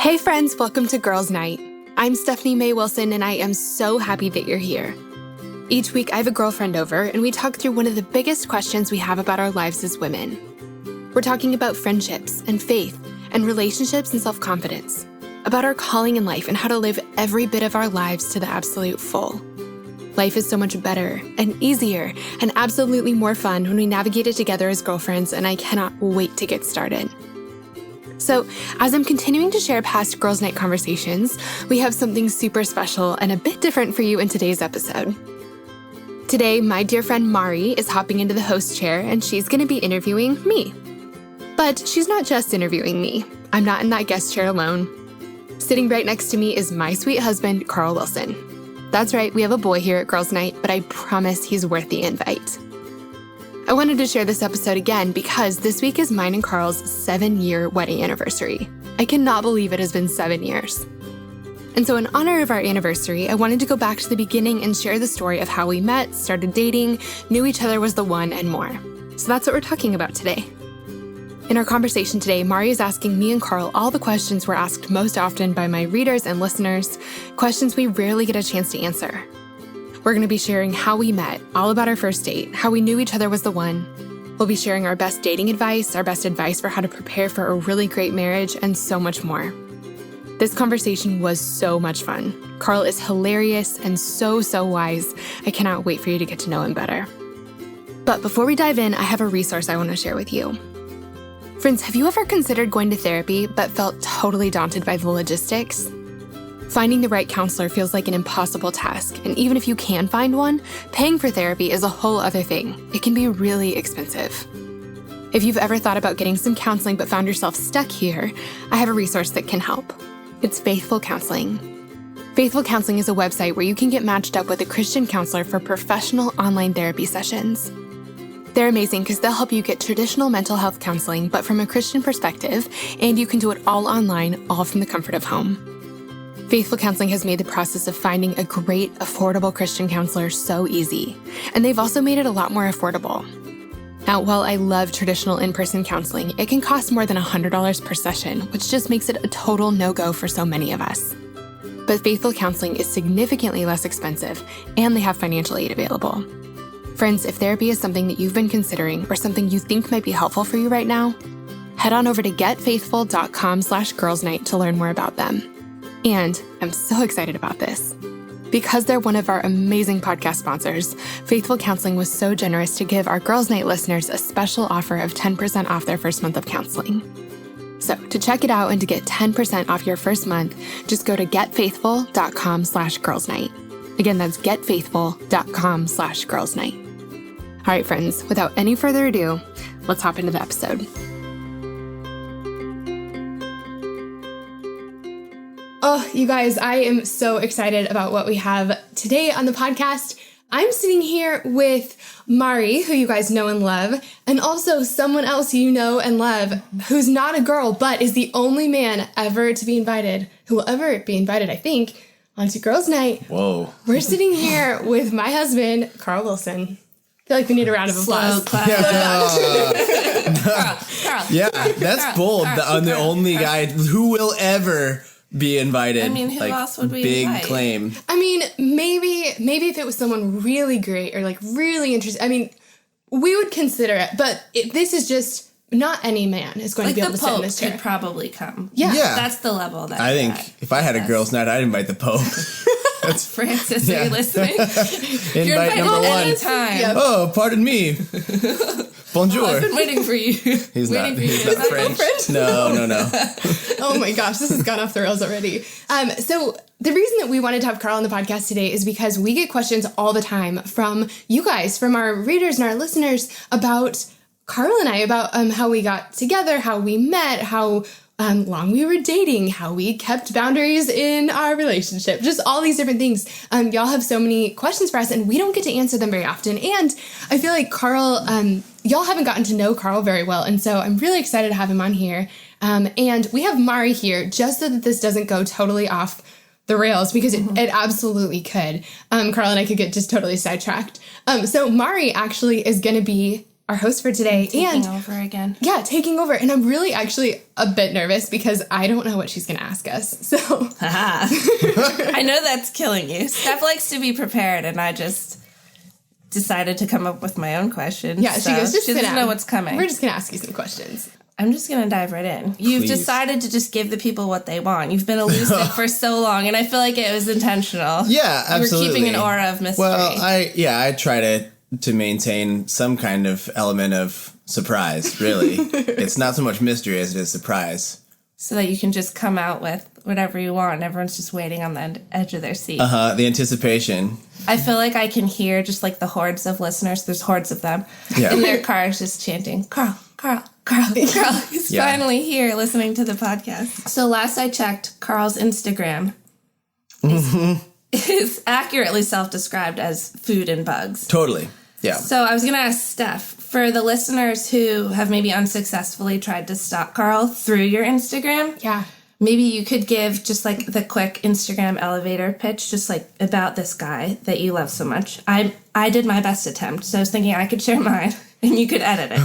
Hey friends, welcome to Girls Night. I'm Stephanie Mae Wilson, and I am so happy that you're here. Each week I have a girlfriend over, and we talk through one of the biggest questions we have about our lives as women. We're talking about friendships and faith and relationships and self-confidence, about our calling in life and how to live every bit of our lives to the absolute full. Life is so much better and easier and absolutely more fun when we navigate it together as girlfriends, and I cannot wait to get started. So, as I'm continuing to share past Girls Night conversations, we have something super special and a bit different for you in today's episode. Today, my dear friend Mari is hopping into the host chair, and she's going to be interviewing me. But she's not just interviewing me. I'm not in that guest chair alone. Sitting right next to me is my sweet husband, Carl Wilson. That's right, we have a boy here at Girls Night, but I promise he's worth the invite. I wanted to share this episode again because this week is mine and Carl's 7-year wedding anniversary. I cannot believe it has been 7 years. And so in honor of our anniversary, I wanted to go back to the beginning and share the story of how we met, started dating, knew each other was the one, and more. So that's what we're talking about today. In our conversation today, Mari is asking me and Carl all the questions we're asked most often by my readers and listeners, questions we rarely get a chance to answer. We're going to be sharing how we met, all about our first date, how we knew each other was the one. We'll be sharing our best dating advice, our best advice for how to prepare for a really great marriage, and so much more. This conversation was so much fun. Carl is hilarious and so wise. I cannot wait for you to get to know him better. But before we dive in, I have a resource I want to share with you. Friends, have you ever considered going to therapy but felt totally daunted by the logistics? Finding the right counselor feels like an impossible task, and even if you can find one, paying for therapy is a whole other thing. It can be really expensive. If you've ever thought about getting some counseling but found yourself stuck here, I have a resource that can help. It's Faithful Counseling. Faithful Counseling is a website where you can get matched up with a Christian counselor for professional online therapy sessions. They're amazing because they'll help you get traditional mental health counseling, but from a Christian perspective, and you can do it all online, all from the comfort of home. Faithful Counseling has made the process of finding a great, affordable Christian counselor so easy, and they've also made it a lot more affordable. Now, while I love traditional in-person counseling, it can cost more than $100 per session, which just makes it a total no-go for so many of us. But Faithful Counseling is significantly less expensive, and they have financial aid available. Friends, if therapy is something that you've been considering or something you think might be helpful for you right now, head on over to getfaithful.com/girlsnight to learn more about them. And I'm so excited about this. Because they're one of our amazing podcast sponsors, Faithful Counseling was so generous to give our Girls Night listeners a special offer of 10% off their first month of counseling. So to check it out and to get 10% off your first month, just go to getfaithful.com/girlsnight. Again, that's getfaithful.com/girlsnight. All right, friends, without any further ado, let's hop into the episode. Oh, you guys, I am so excited about what we have today on the podcast. I'm sitting here with Mari, who you guys know and love, and also someone else you know and love who's not a girl, but is the only man ever to be invited, who will ever be invited, I think, onto Girls Night. Whoa. We're sitting here with my husband, Carl Wilson. I feel like we need a round of applause. Carl. Yeah, that's bold. I'm the only guy who will ever be invited. I mean, who else would we big invite? claim. I mean, maybe if it was someone really great or like really interesting. I mean, we would consider it, but this is just not any man is going to be able to sit in this chair. The Pope could probably come. Yeah. That's the level that I think if I had a girls' night, I'd invite the Pope. That's Francis. Are you listening? You're Invite number one. anytime. Yep. Oh, pardon me. Bonjour. I've been waiting for you. He's not French. French. No. Oh my gosh, this has gone off the rails already. So the reason that we wanted to have Carl on the podcast today is because we get questions all the time from you guys, from our readers and our listeners about Carl and I, about how we got together, how we met, how long we were dating, how we kept boundaries in our relationship, just all these different things. Y'all have so many questions for us, and we don't get to answer them very often. And I feel like Carl, y'all haven't gotten to know Carl very well, and so I'm really excited to have him on here. And we have Mari here just so that this doesn't go totally off the rails, because it absolutely could. Carl and I could get just totally sidetracked. So Mari actually is going to be our host for today. Taking over again. Yeah, taking over. And I'm really actually a bit nervous because I don't know what she's going to ask us. So I know that's killing you. Steph likes to be prepared, and I just decided to come up with my own questions. yeah, she goes, just she sit doesn't down. know what's coming. We're just going to ask you some questions. I'm just going to dive right in. You've Please. decided to just give the people what they want. You've been elusive for so long, and I feel like it was intentional. Yeah, absolutely. We're keeping an aura of mystery. Well, I try to maintain some kind of element of surprise, really. It's not so much mystery as it is surprise. So that you can just come out with whatever you want, and everyone's just waiting on the edge of their seat. The anticipation. I feel like I can hear just like the hordes of listeners. There's hordes of them Yeah. in their cars just chanting, Carl, Carl, Carl, Carl. He's Yeah. finally here listening to the podcast. So last I checked, Carl's Instagram is accurately self-described as food and bugs. Totally. Yeah. So I was going to ask Steph, for the listeners who have maybe unsuccessfully tried to stalk Carl through your Instagram, Yeah. maybe you could give just like the quick Instagram elevator pitch, just like about this guy that you love so much. I did my best attempt, so I was thinking I could share mine and you could edit it.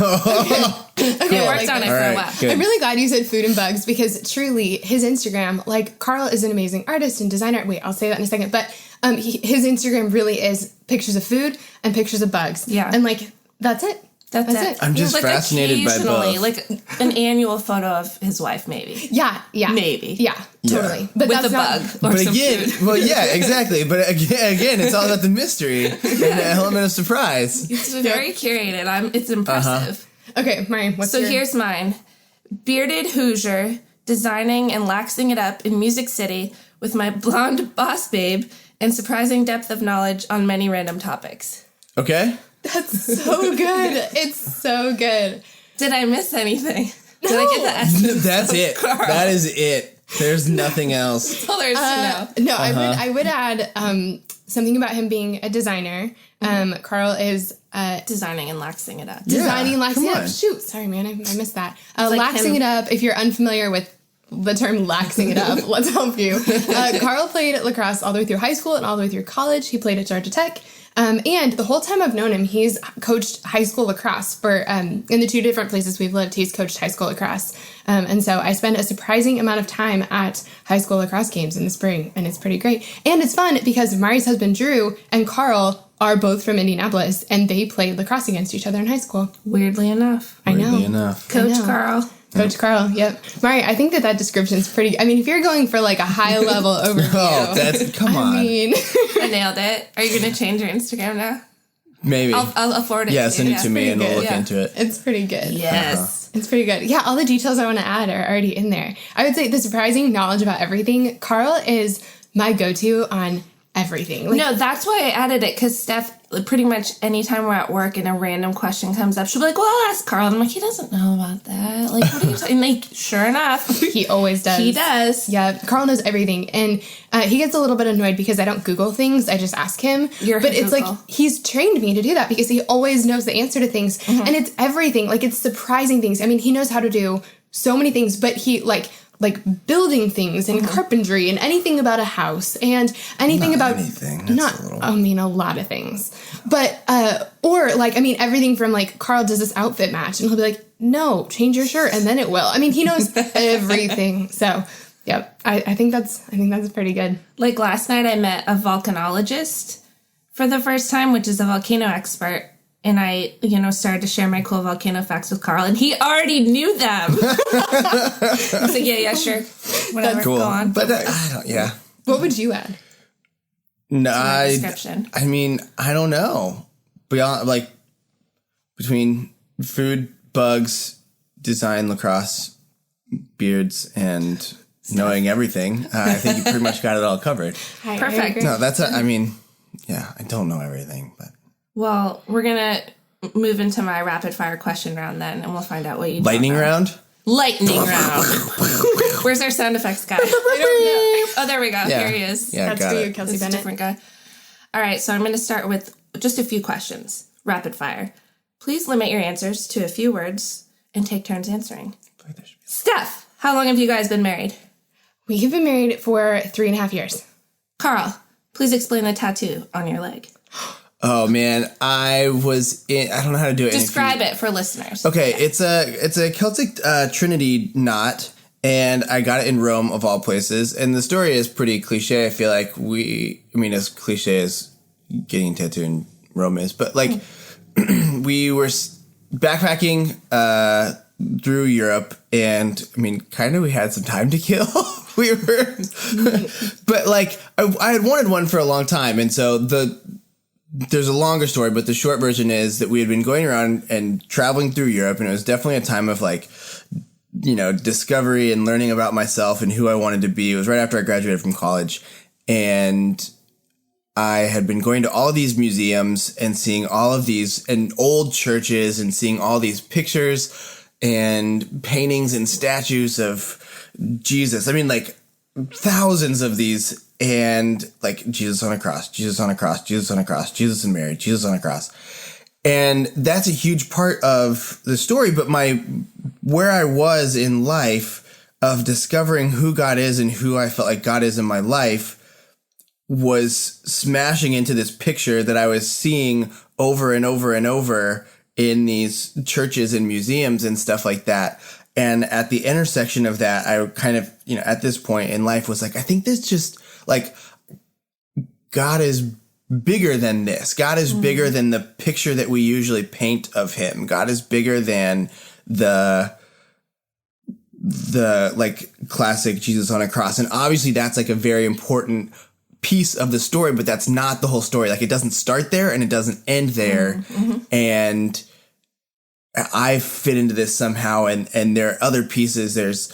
Okay, I worked on it for a All right, while. good. I'm really glad you said food and bugs because truly his Instagram, like Carl is an amazing artist and designer. Wait, I'll say that in a second. But his Instagram really is pictures of food and pictures of bugs. Yeah. And like, that's it. That's it. I'm just Like fascinated by occasionally, both. like an annual photo of his wife, maybe. Yeah. Yeah. Maybe. Yeah. Totally. But With that's a not, bug or But some again, food. well, yeah, exactly. But again, it's all about the mystery and the element of surprise. It's very curated. It's impressive. Okay, Mari, what's So your... here's mine. Bearded Hoosier, designing and laxing it up in Music City with my blonde boss babe and surprising depth of knowledge on many random topics. Okay? That's so good. It's so good. Did I miss anything? Did I get the essence? That's it. Carl. That is it. There's nothing else. That's all there is to know. No, I would add something about him being a designer. Carl is Designing and laxing it up. designing, Yeah, laxing come it up. on. Shoot, sorry, man, I missed that. like Laxing him- it up. If you're unfamiliar with the term laxing it up, let's help you. Carl played lacrosse all the way through high school and all the way through college. He played at Georgia Tech. And the whole time I've known him, he's coached high school lacrosse for, in the two different places we've lived, he's coached high school lacrosse. And so I spend a surprising amount of time at high school lacrosse games in the spring, and it's pretty great. And it's fun because Mari's husband, Drew, and Carl are both from Indianapolis, and they played lacrosse against each other in high school. Weirdly enough. I know. Weirdly enough. Coach know. Carl. Coach Carl, yep. Mari, I think that description's pretty, I mean, if you're going for like a high level overview. Oh, come on. I mean, I nailed it. Are you going to change your Instagram now? Maybe. I'll forward it Yeah, to you. send it to me and we'll look Yeah. into it. it's pretty good. Yes. It's pretty good. Yeah, all the details I want to add are already in there. I would say the surprising knowledge about everything. Carl is my go-to on everything. Like, No, that's why I added it, because Steph, pretty much anytime we're at work and a random question comes up, she'll be like, well, I'll ask Carl. And I'm like, he doesn't know about that. Like, what are you talking? Like, sure enough, he always does. he does. Yeah, Carl knows everything, and he gets a little bit annoyed because I don't Google things. I just ask him. You're but it's Google. like he's trained me to do that because he always knows the answer to things, and it's everything. Like it's surprising things. I mean, he knows how to do so many things, but he like building things and carpentry and anything about a house and anything about anything. That's a little- I mean, a lot of things. But or like I mean everything from like Carl does this outfit match and he'll be like, no, change your shirt and then it will. I mean, he knows everything. So yep. I think that's pretty good. Like last night I met a volcanologist for the first time, which is a volcano expert. And I, started to share my cool volcano facts with Carl, and he already knew them. I was like, yeah, sure. Whatever, Cool. go on. But I don't, yeah. What would you add? No, My description. I mean, I don't know. Beyond, like, between food, bugs, design, lacrosse, beards, and knowing everything, I think you pretty much got it all covered. Perfect. agree. No, I don't know everything, but. Well, we're going to move into my rapid fire question round then, and we'll find out what you Lightning know. round? Lightning round. Where's our sound effects guy? I don't know. Oh, there we go. Yeah. Here he is. Yeah, That's got for you, it. Kelsey It's a Bennett. different guy. All right, so I'm going to start with just a few questions. Rapid fire. Please limit your answers to a few words and take turns answering. Steph, how long have you guys been married? We have been married for 3.5 years. Carl, please explain the tattoo on your leg. Oh man, I don't know how to do it. Describe it for listeners. Okay, it's a Celtic Trinity knot, and I got it in Rome of all places. And the story is pretty cliche. I feel like as cliche as getting a tattoo in Rome is, but like we were backpacking through Europe, and kind of we had some time to kill. We were, but like I had wanted one for a long time, and so there's a longer story, but the short version is that we had been going around and traveling through Europe, and it was definitely a time of like, discovery and learning about myself and who I wanted to be. It was right after I graduated from college, and I had been going to all these museums and seeing all of these and old churches and seeing all these pictures and paintings and statues of Jesus. Like thousands of these. And like Jesus on a cross, Jesus on a cross, Jesus on a cross, Jesus and Mary, Jesus on a cross. And that's a huge part of the story. But where I was in life of discovering who God is and who I felt like God is in my life was smashing into this picture that I was seeing over and over and over in these churches and museums and stuff like that. And at the intersection of that, I kind of, at this point in life was like, I think this just like God is bigger than this. God is bigger than the picture that we usually paint of him. God is bigger than the like classic Jesus on a cross. And obviously that's like a very important piece of the story, but that's not the whole story. Like it doesn't start there and it doesn't end there. Mm-hmm. And I fit into this somehow, and there are other pieces. There's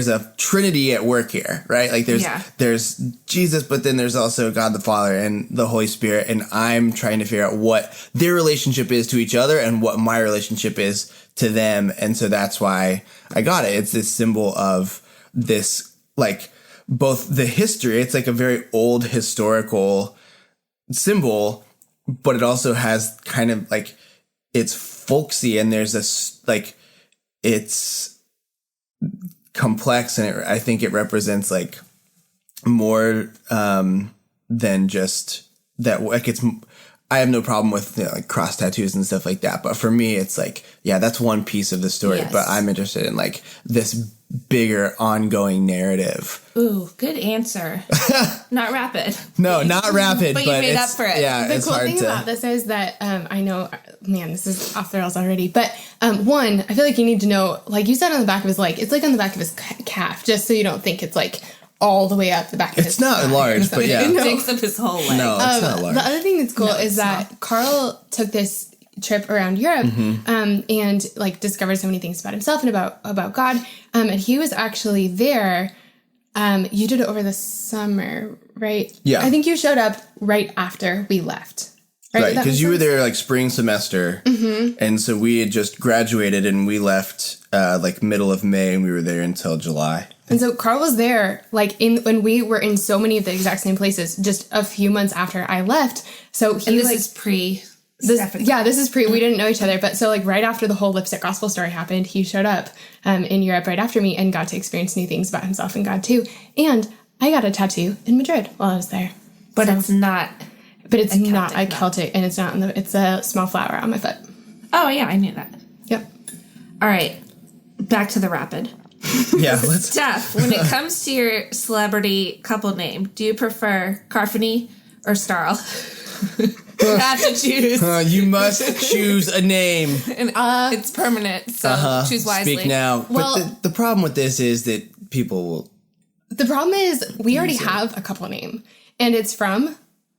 a Trinity at work here, right? Like there's Jesus, but then there's also God the Father and the Holy Spirit, and I'm trying to figure out what their relationship is to each other and what my relationship is to them. And so that's why I got it. It's this symbol of this, like both the history. It's like a very old historical symbol, but it also has kind of like it's folksy, and there's this like it's complex, and I think it represents like more than just that. Like I have no problem with like cross tattoos and stuff like that, but for me it's like, yeah, that's one piece of the story. Yes. But I'm interested in like this bigger ongoing narrative. Ooh, good answer. Not rapid. No, not rapid, but you made up for it. Yeah, the cool thing about this is that I know, man, this is off the rails already. But one, I feel like you need to know, like you said on the back of his leg, it's like on the back of his calf, just so you don't think it's like all the way up the back of his It's not large, but yeah. It takes up his whole leg. No, it's not large. The other thing that's cool is that Carl took this trip around Europe and like discovered so many things about himself and about God. And he was actually there. You did it over the summer, right? Yeah. I think you showed up right after we left. Right, because you were there like spring semester. Mm-hmm. And so we had just graduated and we left like middle of May, and we were there until July. And so Carl was there like when we were in so many of the exact same places just a few months after I left. So he is pre. This is pre. We didn't know each other, but so like right after the whole Lipstick Gospel story happened, he showed up in Europe right after me and got to experience new things about himself and God too. And I got a tattoo in Madrid while I was there. But it's not. But it's not a Celtic, and it's not. It's a small flower on my foot. Oh yeah, I knew that. Yep. All right, back to the rapid. Yeah, Steph, when it comes to your celebrity couple name, do you prefer Carfany or Starl? You have to choose. You must choose a name. And it's permanent, so choose wisely. Speak now. Well, but the problem with this is that people will... The problem is we already have a couple name, and it's from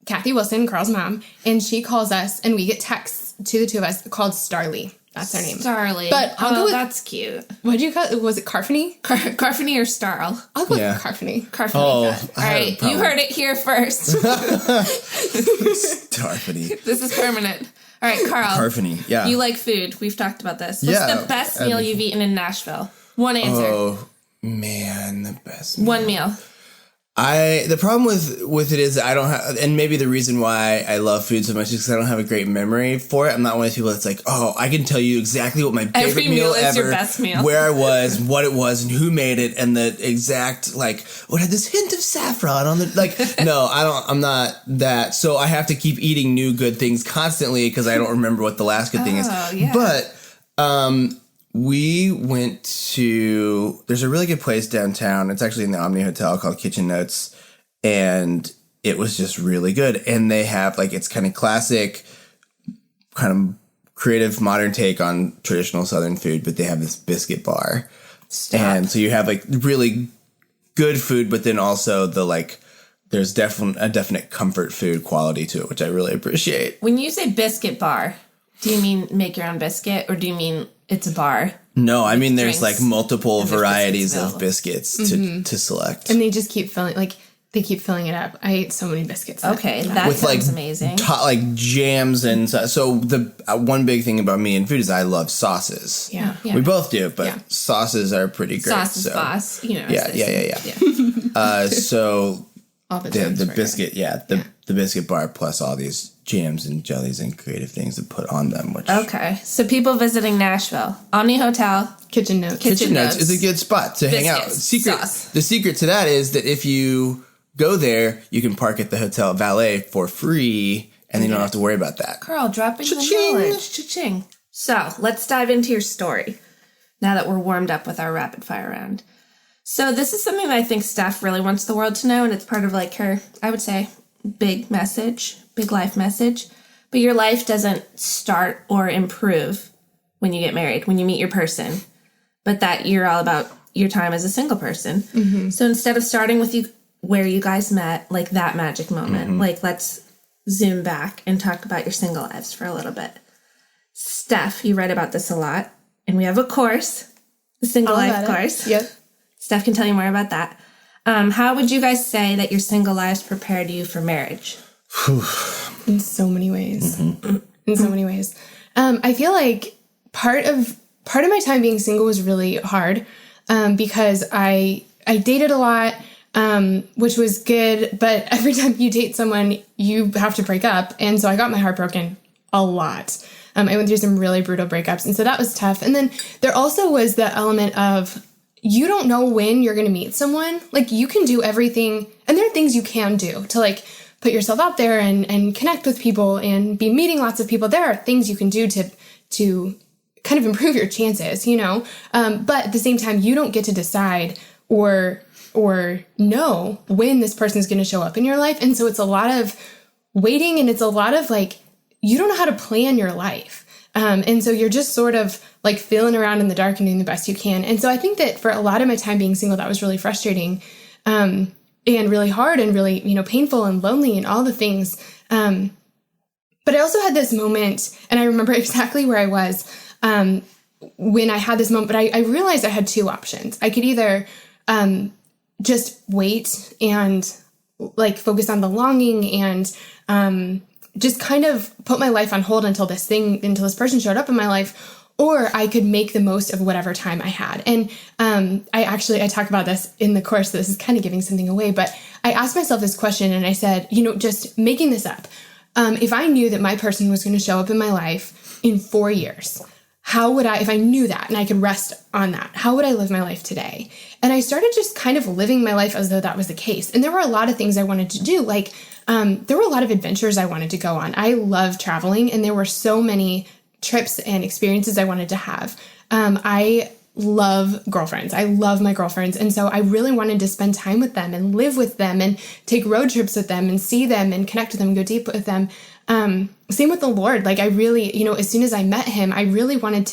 Kathy Wilson, Carl's mom, and she calls us, and we get texts to the two of us called Starly. That's her name. Starly. But I'll go with, that's cute. What'd you call it? Was it Carfany? Carfany or Starl? I'll go with Carfany. Carfany. Oh, all right, you heard it here first. Carfany. This is permanent. All right, Carl. Carfany, yeah. You like food. We've talked about this. What's the best meal you've eaten in Nashville? One answer. Oh, man, the best meal. One meal. The problem with it is I don't have, and maybe the reason why I love food so much is because I don't have a great memory for it. I'm not one of those people that's like, oh, I can tell you exactly what my favorite Every meal is ever, your best meal. where I was, what it was, and who made it, and the exact, like, it had this hint of saffron on the, like, no, I'm not that. So I have to keep eating new good things constantly because I don't remember what the last good thing is. Yeah. But, we went to, there's a really good place downtown. It's actually in the Omni Hotel called Kitchen Notes. And it was just really good. And they have like, it's kind of classic, kind of creative modern take on traditional Southern food, but they have this biscuit bar. Stop. And so you have like really good food, but then also the like, there's a definite comfort food quality to it, which I really appreciate. When you say biscuit bar, do you mean make your own biscuit or do you mean it's a bar? No, I mean there's like multiple varieties of biscuits to select. And they just keep filling, like, they keep filling it up. I ate so many biscuits. Okay, that with sounds like amazing. Like jams and so the one big thing about me and food is I love sauces. Yeah. We both do, but sauces are pretty great. Sauce is boss, you know. Yeah. So all the biscuit, the biscuit bar plus all these jams and jellies and creative things to put on them. Which okay, so people visiting Nashville, Omni Hotel, Kitchen Notes. Kitchen Notes is a good spot to hang out. The secret to that is that if you go there, you can park at the hotel valet for free, and then you don't have to worry about that. Carl, dropping Cha-ching. the knowledge. Cha-ching. So let's dive into your story now that we're warmed up with our rapid fire round. So this is something that I think Steph really wants the world to know, and it's part of like her, I would say, big life message. But your life doesn't start or improve when you get married, when you meet your person, but that you're all about your time as a single person. Mm-hmm. So instead of starting with you where you guys met, like that magic moment, like let's zoom back and talk about your single lives for a little bit. Steph, you write about this a lot, and we have a course, the Single Life course. Yep. Steph can tell you more about that. How would you guys say that your single lives prepared you for marriage? In so many ways. In so many ways. I feel like part of my time being single was really hard because I dated a lot, which was good. But every time you date someone, you have to break up. And so I got my heart broken a lot. I went through some really brutal breakups. And so that was tough. And then there also was the element of you don't know when you're going to meet someone. Like you can do everything. And there are things you can do to like put yourself out there and connect with people and be meeting lots of people. There are things you can do to kind of improve your chances, you know? But at the same time, you don't get to decide or know when this person is going to show up in your life. And so it's a lot of waiting and it's a lot of like, you don't know how to plan your life. And so you're just sort of like feeling around in the dark and doing the best you can. And so I think that for a lot of my time being single, that was really frustrating, and really hard and really, you know, painful and lonely and all the things. But I also had this moment, and I remember exactly where I was, when I had this moment, but I realized I had two options. I could either, just wait and like focus on the longing and, just kind of put my life on hold until this person showed up in my life, or I could make the most of whatever time I had. And I talk about this in the course. So this is kind of giving something away, but I asked myself this question and I said, you know, just making this up. If I knew that my person was going to show up in my life in 4 years, how would I, if I knew that and I could rest on that, how would I live my life today? And I started just kind of living my life as though that was the case. And there were a lot of things I wanted to do. Like, there were a lot of adventures I wanted to go on. I love traveling, and there were so many trips and experiences I wanted to have. I love girlfriends. I love my girlfriends. And so I really wanted to spend time with them and live with them and take road trips with them and see them and connect with them, go deep with them. Same with the Lord. Like I really, you know, as soon as I met him, I really wanted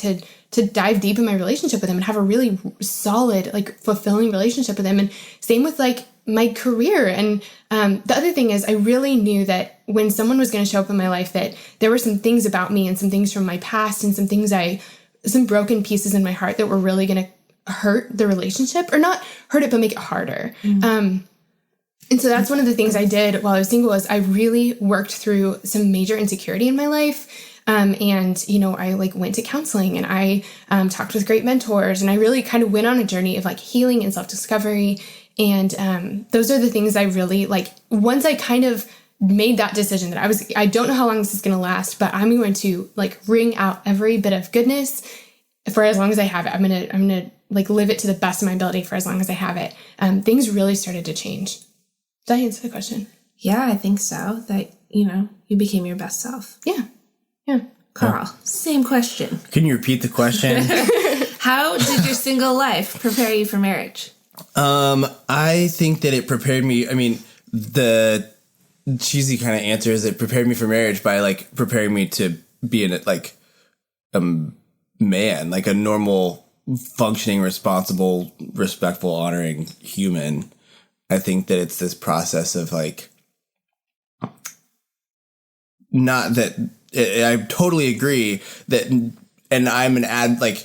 to dive deep in my relationship with him and have a really solid, like fulfilling relationship with him. And same with like my career. And the other thing is I really knew that when someone was going to show up in my life, that there were some things about me and some things from my past and some broken pieces in my heart that were really going to hurt the relationship, or not hurt it, but make it harder. Mm-hmm. And so that's one of the things I did while I was single was I really worked through some major insecurity in my life. And, you know, I like went to counseling and I talked with great mentors, and I really kind of went on a journey of like healing and self-discovery. And those are the things I really like. Once I kind of made that decision that I don't know how long this is going to last, but I'm going to like wring out every bit of goodness for as long as I have it. I'm going to like live it to the best of my ability for as long as I have it. Things really started to change. Did I answer the question? Yeah, I think so. That, you became your best self. Yeah. Carl, same question. Can you repeat the question? How did your single life prepare you for marriage? I think that it prepared me. I mean, the cheesy kind of answer is it prepared me for marriage by like preparing me to be a man, like a normal, functioning, responsible, respectful, honoring human. I think that it's this process of like, not that I totally agree that, and I'm an advocate.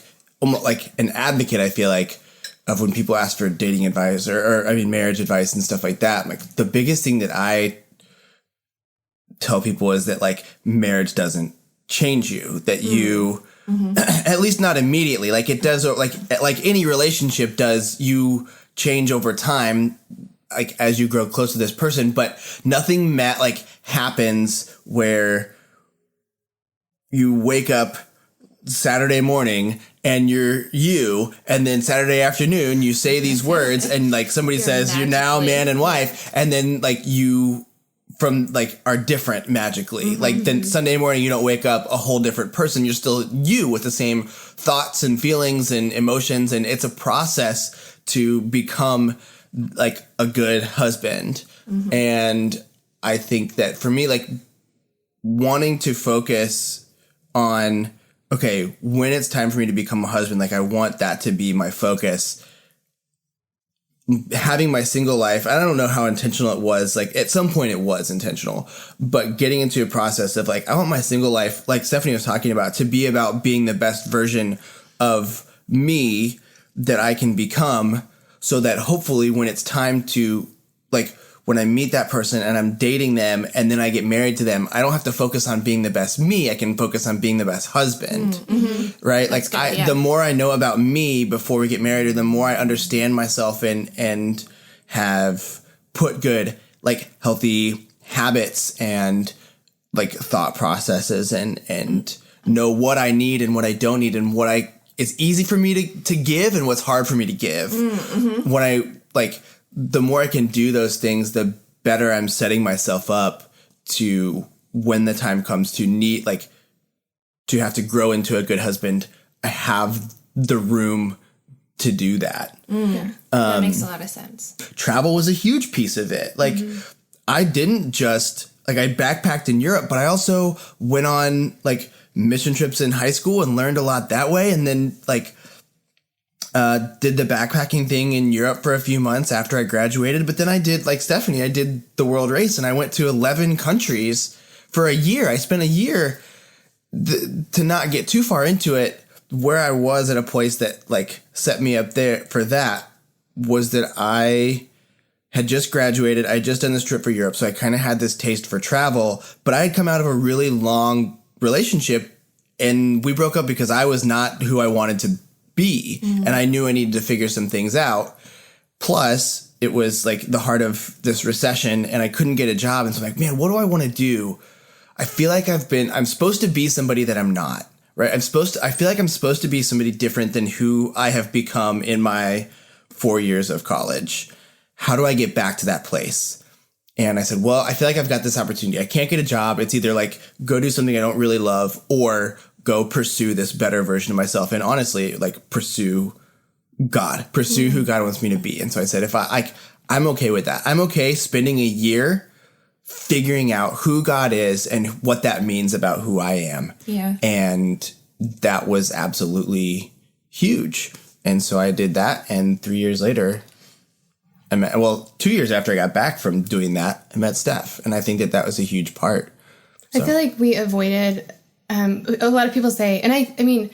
I feel like of when people ask for dating advice or marriage advice and stuff like that. Like the biggest thing that I tell people is that like marriage doesn't change you, that you, at least not immediately, like it does, like any relationship does, you change over time, like as you grow close to this person, but nothing happens where you wake up Saturday morning and you're you, and then Saturday afternoon you say these words and like somebody says you're now man and wife, and then like you from like are different magically. Like then Sunday morning you don't wake up a whole different person. You're still you with the same thoughts and feelings and emotions, and it's a process to become like a good husband. And I think that for me, like wanting to focus on, okay, when it's time for me to become a husband, like I want that to be my focus. Having my single life, I don't know how intentional it was. Like at some point it was intentional, but getting into a process of like, I want my single life, like Stephanie was talking about, to be about being the best version of me that I can become, so that hopefully when it's time to, like, when I meet that person and I'm dating them and then I get married to them, I don't have to focus on being the best me. I can focus on being the best husband, right? That's like good, the more I know about me before we get married, or the more I understand myself and have put good, like healthy habits and like thought processes and know what I need and what I don't need and what it's easy for me to give and what's hard for me to give. When I like, the more I can do those things, the better I'm setting myself up to, when the time comes to need, like, to have to grow into a good husband, I have the room to do that. That makes a lot of sense. Travel was a huge piece of it. Like, I didn't just, like, I backpacked in Europe, but I also went on, like, mission trips in high school and learned a lot that way. And then, like, did the backpacking thing in Europe for a few months after I graduated. But then I did, like Stephanie, I did the world race and I went to 11 countries for a year. I spent a year, to not get too far into it, where I was at a place that like set me up there for that was that I had just graduated. I had just done this trip for Europe. So I kind of had this taste for travel, but I had come out of a really long relationship and we broke up because I was not who I wanted to be. And I knew I needed to figure some things out. Plus it was like the heart of this recession and I couldn't get a job. And so I'm like, man, what do I want to do? I feel like I'm supposed to be somebody that I'm not, right? I feel like I'm supposed to be somebody different than who I have become in my 4 years of college. How do I get back to that place? And I said, well, I feel like I've got this opportunity. I can't get a job. It's either like go do something I don't really love or go pursue this better version of myself. And honestly, like pursue God, pursue who God wants me to be. And so I said, I'm okay with that. I'm okay spending a year figuring out who God is and what that means about who I am. Yeah. And that was absolutely huge. And so I did that. And 3 years later, 2 years after I got back from doing that, I met Steph. And I think that was a huge part. So. I feel like we avoided, a lot of people say, and I mean,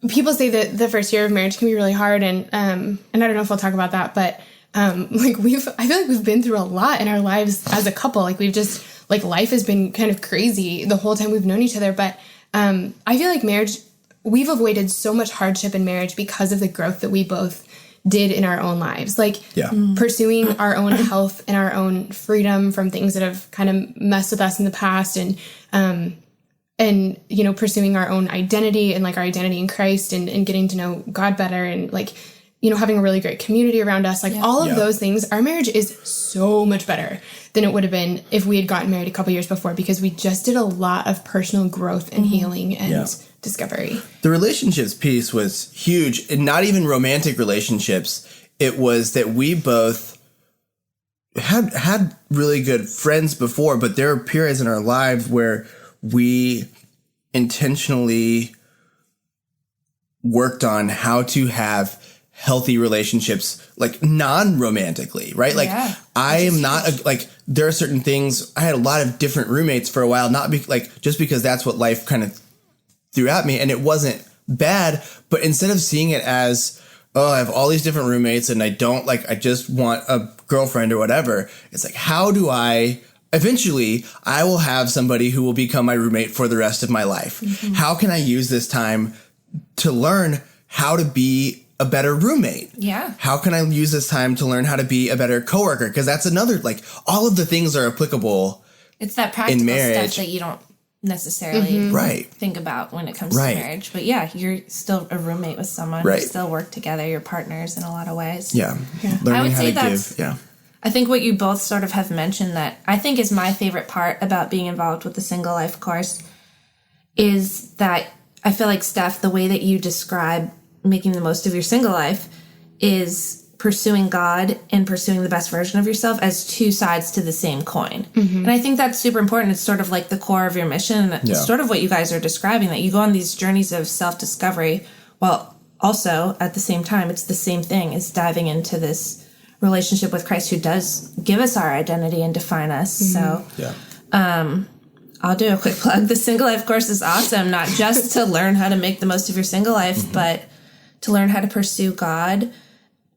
people say that the first year of marriage can be really hard. And I don't know if we'll talk about that, but I feel like we've been through a lot in our lives as a couple. Like we've just, like life has been kind of crazy the whole time we've known each other. But I feel like we've avoided so much hardship in marriage because of the growth that we both did in our own lives. Like pursuing our own health and our own freedom from things that have kind of messed with us in the past, and you know, pursuing our own identity and like our identity in Christ, and getting to know God better, and like, you know, having a really great community around us, like all of those things. Our marriage is so much better than it would have been if we had gotten married a couple years before, because we just did a lot of personal growth and healing and discovery. The relationships piece was huge, and not even romantic relationships. It was that we both had really good friends before, but there were periods in our lives where we intentionally worked on how to have healthy relationships, like non-romantically, right? Like I am not like, there are certain things. I had a lot of different roommates for a while, not just because that's what life kind of threw at me, and it wasn't bad, but instead of seeing it as, oh, I have all these different roommates and I just want a girlfriend or whatever, it's like, how do eventually I will have somebody who will become my roommate for the rest of my life. How can I use this time to learn how to be a better roommate? How can I use this time to learn how to be a better coworker? Because that's another, like, all of the things are applicable. It's that practical stuff that you don't necessarily think about when it comes to marriage. But yeah, you're still a roommate with someone. You still work together. You're partners in a lot of ways. Learning how to give. I think what you both sort of have mentioned that I think is my favorite part about being involved with the Single Life course is that I feel like, Steph, the way that you describe making the most of your single life is pursuing God and pursuing the best version of yourself as two sides to the same coin. And I think that's super important. It's sort of like the core of your mission. It's sort of what you guys are describing, that you go on these journeys of self-discovery while also at the same time, it's the same thing. It's diving into this relationship with Christ, who does give us our identity and define us. So I'll do a quick plug. The Single Life course is awesome, not just to learn how to make the most of your single life, but to learn how to pursue God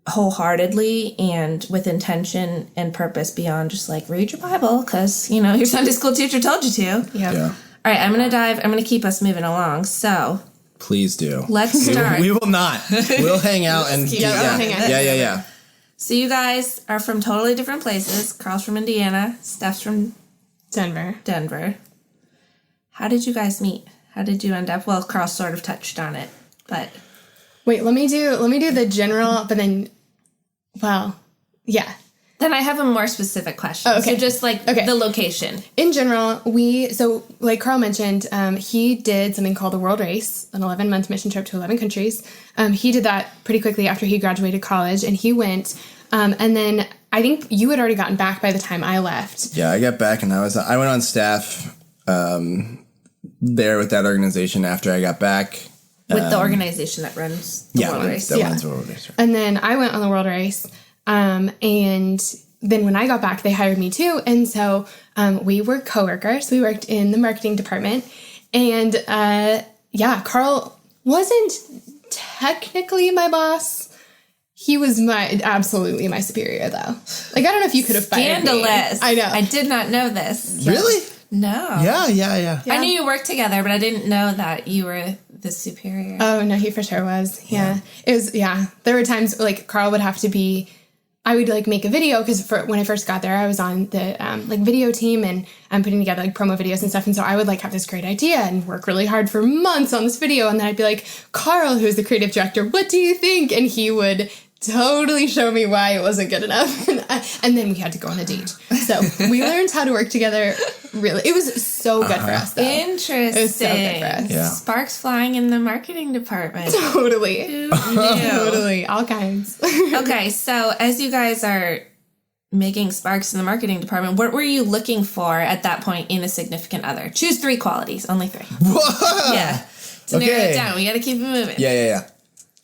wholeheartedly and with intention and purpose beyond just like read your Bible because, you know, your Sunday school teacher told you to. All right, I'm going to keep us moving along. So please do. Let's start. We will not. We'll hang out and hang out. So you guys are from totally different places. Carl's from Indiana. Steph's from Denver. How did you guys meet? How did you end up? Well, Carl sort of touched on it, but wait, let me do the general, but then, Then I have a more specific question. So just like the location. In general, so like Carl mentioned, he did something called the World Race, an 11-month mission trip to 11 countries. He did that pretty quickly after he graduated college, and he went, and then I think you had already gotten back by the time I left. Yeah, I got back and I went on staff there with that organization after I got back. With the organization that runs the World Race. Runs the World Race. And then I went on the World Race. And then when I got back, they hired me too. And so we were coworkers. We worked in the marketing department. And Carl wasn't technically my boss. He was absolutely my superior, though. Like, I don't know if you could have fired me. Scandalous. I know. I did not know this. Really? No. Yeah. I knew you worked together, but I didn't know that you were the superior. Oh, no, he for sure was. Yeah. It was, there were times, like, Carl would have to be, I would, like, make a video, because when I first got there, I was on the, video team, and I'm putting together, like, promo videos and stuff, and so I would, like, have this great idea and work really hard for months on this video, and then I'd be like, Carl, who's the creative director, what do you think? And he would totally show me why it wasn't good enough. And then we had to go on a date. So we learned how to work together. Really, it was so good for us, though. Interesting. It was so good for us. Yeah. Sparks flying in the marketing department. Totally. Totally. All kinds. Okay, so as you guys are making sparks in the marketing department, what were you looking for at that point in a significant other? Choose 3 qualities. Only 3. Whoa! Yeah. To narrow it down, we got to keep it moving. Yeah.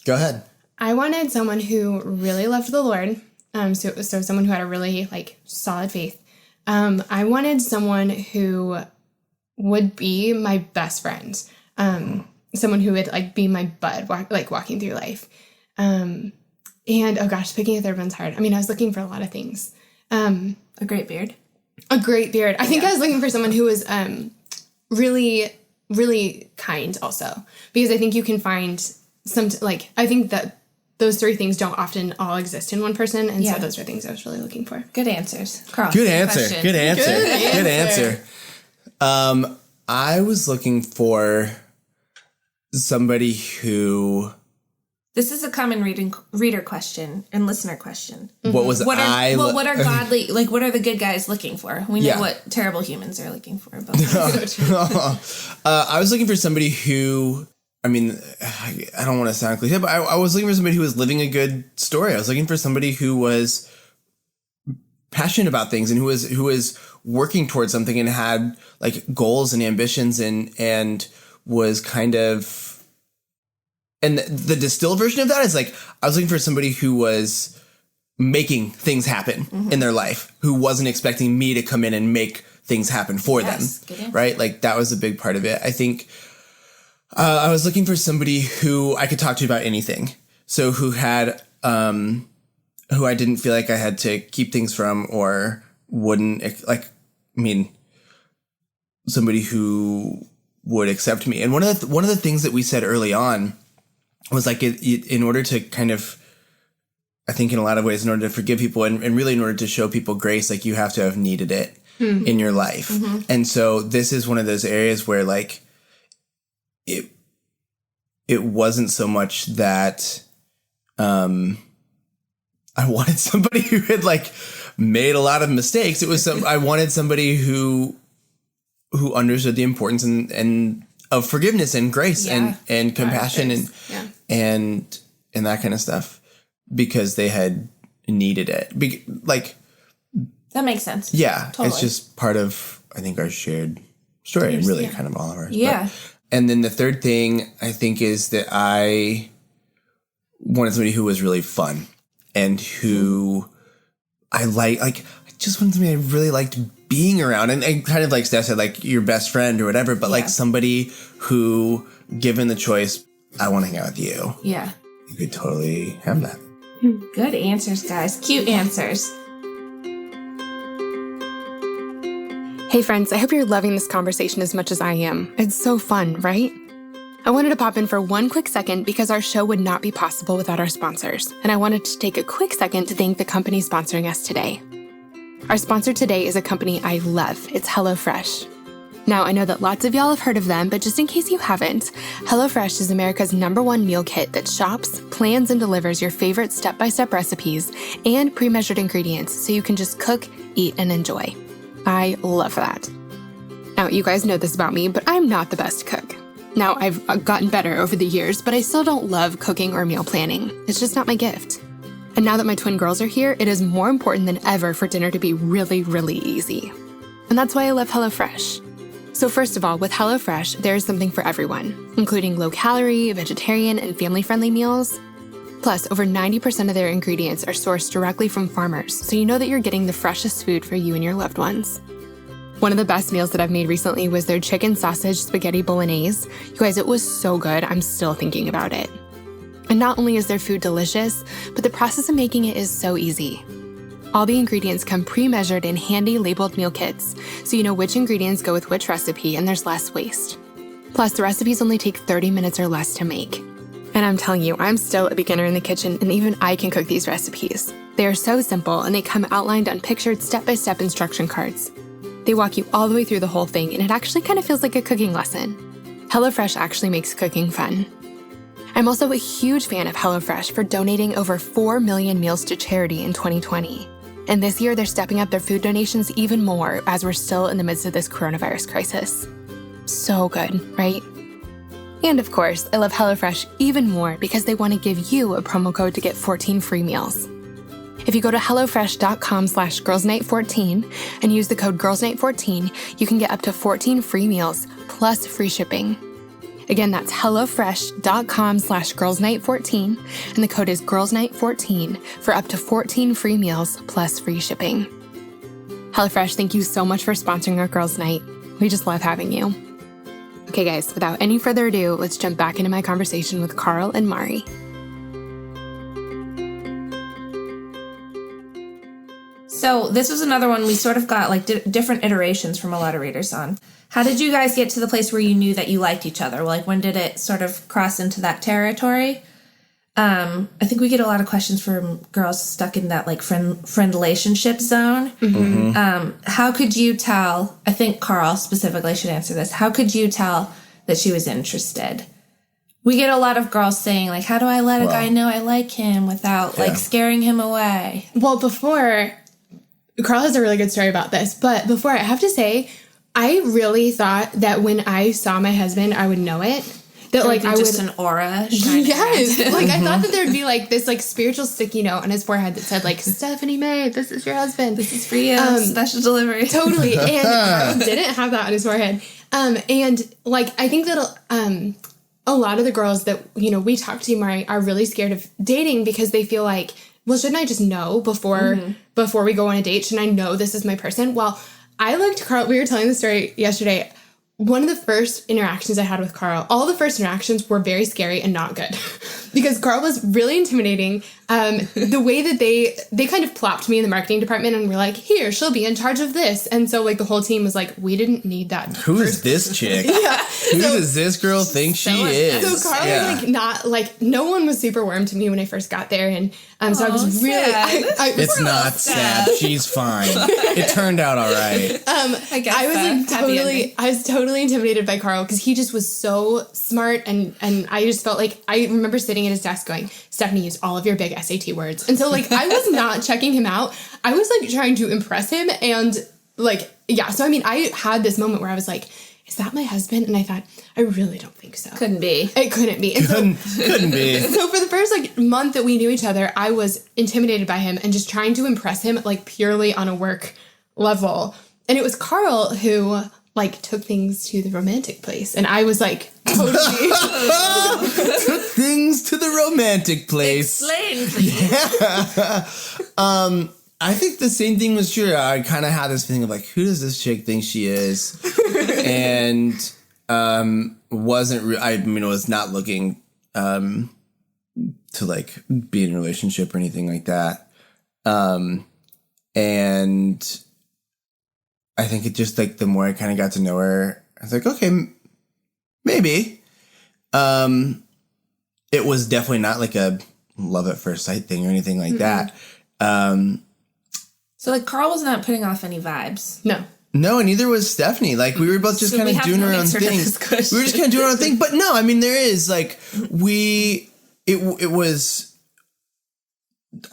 Go ahead. I wanted someone who really loved the Lord. So someone who had a really, like, solid faith. I wanted someone who would be my best friend. Someone who would, like, be my bud, walking through life. And, oh gosh, picking a third one's hard. I mean, I was looking for a lot of things. A great beard. A great beard. I think I was looking for someone who was really, really kind also. Because I think you can find I think that those three things don't often all exist in one person. And Yeah. so those are things I was really looking for. Good answers. Carl, Good same answer. question. Good answer. Good answer. answer. I was looking for somebody who. This is a common reader question and listener question. What was What I? are godly, like, what are the good guys looking for? We know Yeah. what terrible humans are looking for. But I was looking for somebody who. I mean, I don't want to sound cliche, but I was looking for somebody who was living a good story. I was looking for somebody who was passionate about things and who was working towards something and had like goals and ambitions and was kind of. And the distilled version of that is like, I was looking for somebody who was making things happen in their life, who wasn't expecting me to come in and make things happen for Yes, good them. answer. Right? Like that was a big part of it. I think I was looking for somebody who I could talk to about anything. So who had, who I didn't feel like I had to keep things from or wouldn't somebody who would accept me. And one of the things that we said early on was like, in order to kind of, I think in a lot of ways, in order to forgive people and really in order to show people grace, like you have to have needed it in your life. And so this is one of those areas where like it wasn't so much that I wanted somebody who had like made a lot of mistakes. It was I wanted somebody who understood the importance and of forgiveness and grace and compassion and that kind of stuff because they had needed it. that makes sense. Yeah, Totally. It's just part of, I think, our shared story and really kind of all of ours. Yeah. And then the third thing I think is that I wanted somebody who was really fun and who I just wanted somebody I really liked being around and kind of like Steph said, like your best friend or whatever, but like somebody who, given the choice, I want to hang out with you. Yeah. You could totally have that. Good answers, guys. Cute answers. Hey friends, I hope you're loving this conversation as much as I am. It's so fun, right? I wanted to pop in for one quick second because our show would not be possible without our sponsors, and I wanted to take a quick second to thank the company sponsoring us today. Our sponsor today is a company I love. It's HelloFresh. Now, I know that lots of y'all have heard of them, but just in case you haven't, HelloFresh is America's #1 meal kit that shops, plans, and delivers your favorite step-by-step recipes and pre-measured ingredients so you can just cook, eat, and enjoy. I love that. Now, you guys know this about me, but I'm not the best cook. Now, I've gotten better over the years, but I still don't love cooking or meal planning. It's just not my gift. And now that my twin girls are here, it is more important than ever for dinner to be really, really easy. And that's why I love HelloFresh. So first of all, with HelloFresh, there is something for everyone, including low-calorie, vegetarian, and family-friendly meals. Plus, over 90% of their ingredients are sourced directly from farmers, so you know that you're getting the freshest food for you and your loved ones. One of the best meals that I've made recently was their chicken sausage spaghetti bolognese. You guys, it was so good, I'm still thinking about it. And not only is their food delicious, but the process of making it is so easy. All the ingredients come pre-measured in handy labeled meal kits, so you know which ingredients go with which recipe and there's less waste. Plus, the recipes only take 30 minutes or less to make. And I'm telling you, I'm still a beginner in the kitchen, and even I can cook these recipes. They are so simple, and they come outlined on pictured step-by-step instruction cards. They walk you all the way through the whole thing, and it actually kind of feels like a cooking lesson. HelloFresh actually makes cooking fun. I'm also a huge fan of HelloFresh for donating over 4 million meals to charity in 2020. And this year, they're stepping up their food donations even more as we're still in the midst of this coronavirus crisis. So good, right? And of course, I love HelloFresh even more because they want to give you a promo code to get 14 free meals. If you go to HelloFresh.com/girlsnight14 and use the code girlsnight14, you can get up to 14 free meals plus free shipping. Again, that's HelloFresh.com/girlsnight14, and the code is girlsnight14 for up to 14 free meals plus free shipping. HelloFresh, thank you so much for sponsoring our Girls Night. We just love having you. Okay, guys, without any further ado, let's jump back into my conversation with Carl and Mari. So this was another one we sort of got like different iterations from a lot of readers on. How did you guys get to the place where you knew that you liked each other? Like, when did it sort of cross into that territory? I think we get a lot of questions from girls stuck in that like friend relationship zone. How could you tell? I think Carl specifically should answer this. How could you tell that she was interested? We get a lot of girls saying like, "How do I let a guy know I like him without like scaring him away?" Well, before, Carl has a really good story about this, but before, I have to say, I really thought that when I saw my husband, I would know it. That like I just would, an aura. Shining yes, around. like I thought that there'd be like this like spiritual sticky note on his forehead that said like, "Stephanie May, this is your husband. This is for you. Special delivery. Totally." And Carl didn't have that on his forehead. And like I think that a lot of the girls that we talk to are really scared of dating because they feel like, well, shouldn't I just know before we go on a date? Shouldn't I know this is my person? Well, I looked Carl. We were telling the story yesterday. One of the first interactions I had with Carl, all the first interactions were very scary and not good because Carl was really intimidating. The way that they kind of plopped me in the marketing department and were like, here, she'll be in charge of this. And so like the whole team was like, we didn't need that. Who is this chick? Who does this girl think she is? So Carl was like not like, no one was super warm to me when I first got there. And so I was really, it's not sad. She's fine. It turned out all right. I guess I was totally intimidated by Carl because he just was so smart and I just felt like I remember sitting at his desk going, Stephanie, use all of your big SAT words. And so like I was not checking him out. I was like trying to impress him and like so I mean I had this moment where I was like, is that my husband? And I thought, I really don't think so. Couldn't be. It couldn't be. And couldn't be. So for the first like month that we knew each other, I was intimidated by him and just trying to impress him like purely on a work level. And it was Carl who like took things to the romantic place. And I was like totally took things to the romantic place. Explain, please. Yeah. I think the same thing was true. I kind of had this feeling of like, who does this chick think she is? And was not looking to like be in a relationship or anything like that. And I think it just like the more I kind of got to know her, I was like, okay, maybe. It was definitely not like a love at first sight thing or anything like that. So like Carl was not putting off any vibes. No, and neither was Stephanie. Like we were both just kind of doing our own thing. We were just kind of doing our own thing. But no, I mean there is like it was.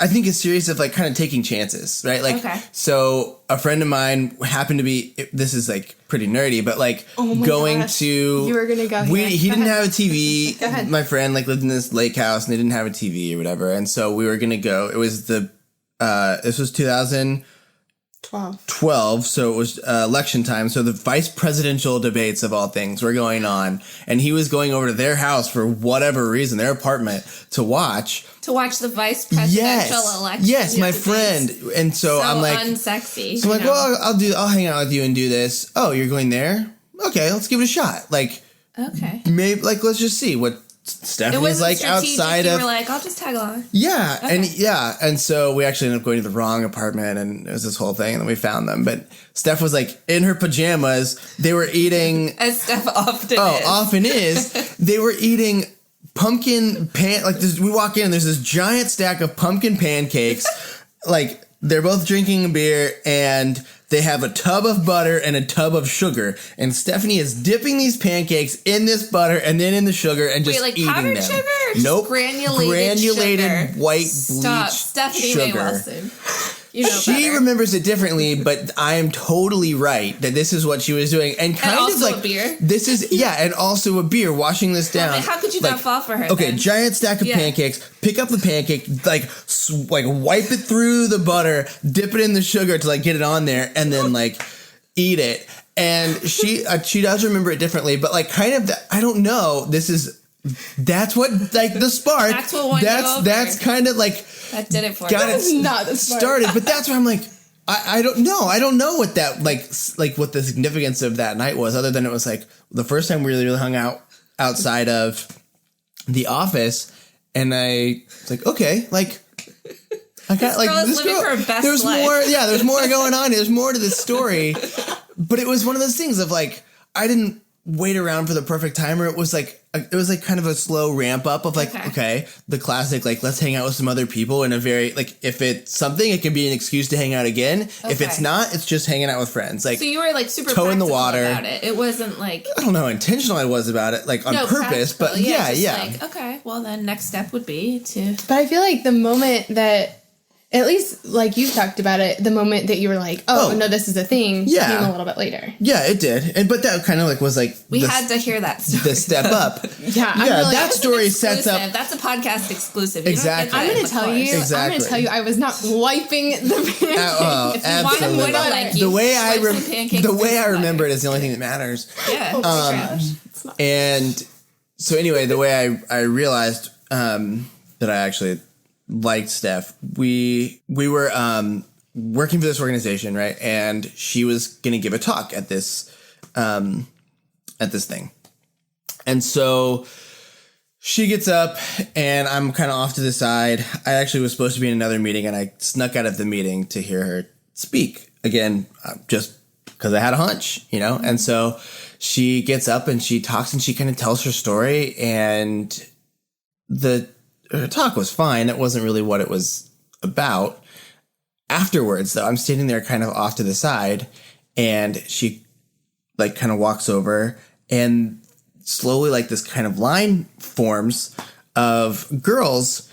I think a series of like kind of taking chances, right? Like, so a friend of mine happened to be, this is like pretty nerdy, but like going to, you were going to go here. He didn't have a TV. My friend like lived in this lake house and they didn't have a TV or whatever. And so we were going to go, it was this was 2012. So it was election time. So the vice presidential debates of all things were going on. And he was going over to their house for whatever reason, their apartment to watch the vice presidential election. Yes, my friend. And so I'm like, unsexy. So I'm like, well, I'll hang out with you and do this. Oh, you're going there? Okay, let's give it a shot. Like, maybe like let's just see what Stephanie's like outside of. You were like, I'll just tag along. Yeah, and so we actually ended up going to the wrong apartment, and it was this whole thing, and then we found them. But Steph was like in her pajamas. They were eating, as Steph often is. They were eating pumpkin like this. We walk in and there's this giant stack of pumpkin pancakes. Like they're both drinking a beer and they have a tub of butter and a tub of sugar. And Stephanie is dipping these pancakes in this butter and then in the sugar and just eating powdered them. Sugar or nope. Granulated sugar? White Stop. bleach Stephanie sugar. May Wilson. You know she better. remembers it differently, but I am totally right that this is what she was doing, and kind also of like a beer. This is and also a beer. Washing this down. How could you not fall for her? Okay, then? giant stack of pancakes. Pick up the pancake, like wipe it through the butter, dip it in the sugar to like get it on there, and then like eat it. And she does remember it differently, but like kind of I don't know. That's what like the spark. That's what won you over. That's kind of like. That did it for got me. it not the started, but that's where I'm like, I don't know. I don't know what that like what the significance of that night was, other than it was like the first time we really hung out outside of the office, and I was like, okay, like I got like this girl. Her best there's life. more, there's more going on. There's more to this story, but it was one of those things of like I didn't wait around for the perfect time, or it was like it was like kind of a slow ramp up of like, okay, the classic, like, let's hang out with some other people in a very, like, if it's something, it can be an excuse to hang out again. If it's not, it's just hanging out with friends. Like, so you were like super toe in the water about it. It wasn't like, I don't know how intentional I was about it, like on purpose, practical. but yeah. Like, okay, well then next step would be to. But I feel like the moment that, at least, like, you've talked about it, the moment that you were like, oh no, this is a thing, came a little bit later. Yeah, it did. But that kind of, like, was, like... We had to hear that story. The step up. Yeah, that story sets up... That's a podcast exclusive. You exactly. I'm going to tell you, I was not wiping the pancakes. Absolutely. The way I remember it is the only thing that matters. Yeah. And so anyway, the way I realized that I actually... liked Steph, we were working for this organization, right? And she was going to give a talk at this thing. And so she gets up and I'm kind of off to the side. I actually was supposed to be in another meeting and I snuck out of the meeting to hear her speak again, just because I had a hunch, you know? And so she gets up and she talks and she kind of tells her story, and her talk was fine. It wasn't really what it was about. Afterwards, though, I'm standing there kind of off to the side, and she, like, kind of walks over, and slowly, like, this kind of line forms of girls,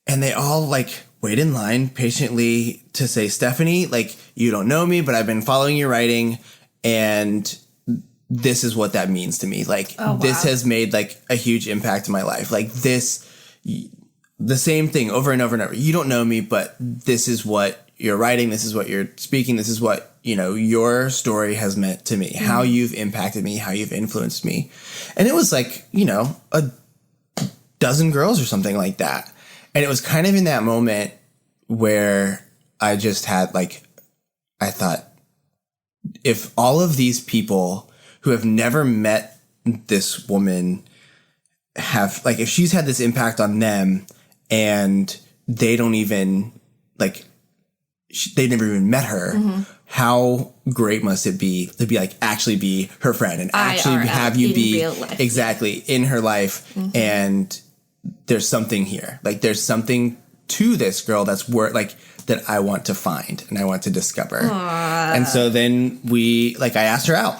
and they all, like, wait in line patiently to say, Stephanie, like, you don't know me, but I've been following your writing, and this is what that means to me. Like, this has made, like, a huge impact in my life. Like, the same thing over and over and over. You don't know me, but this is what you're writing. This is what you're speaking. This is what, you know, your story has meant to me, how you've impacted me, how you've influenced me. And it was like, you know, a dozen girls or something like that. And it was kind of in that moment where I just had, like, I thought, if all of these people who have never met this woman have, like, if she's had this impact on them, and they don't even, like, they never even met her. How great must it be to be, like, actually be her friend and actually have you be exactly in her life. And there's something here. Like, there's something to this girl that's worth, that I want to find and I want to discover. And so then I asked her out.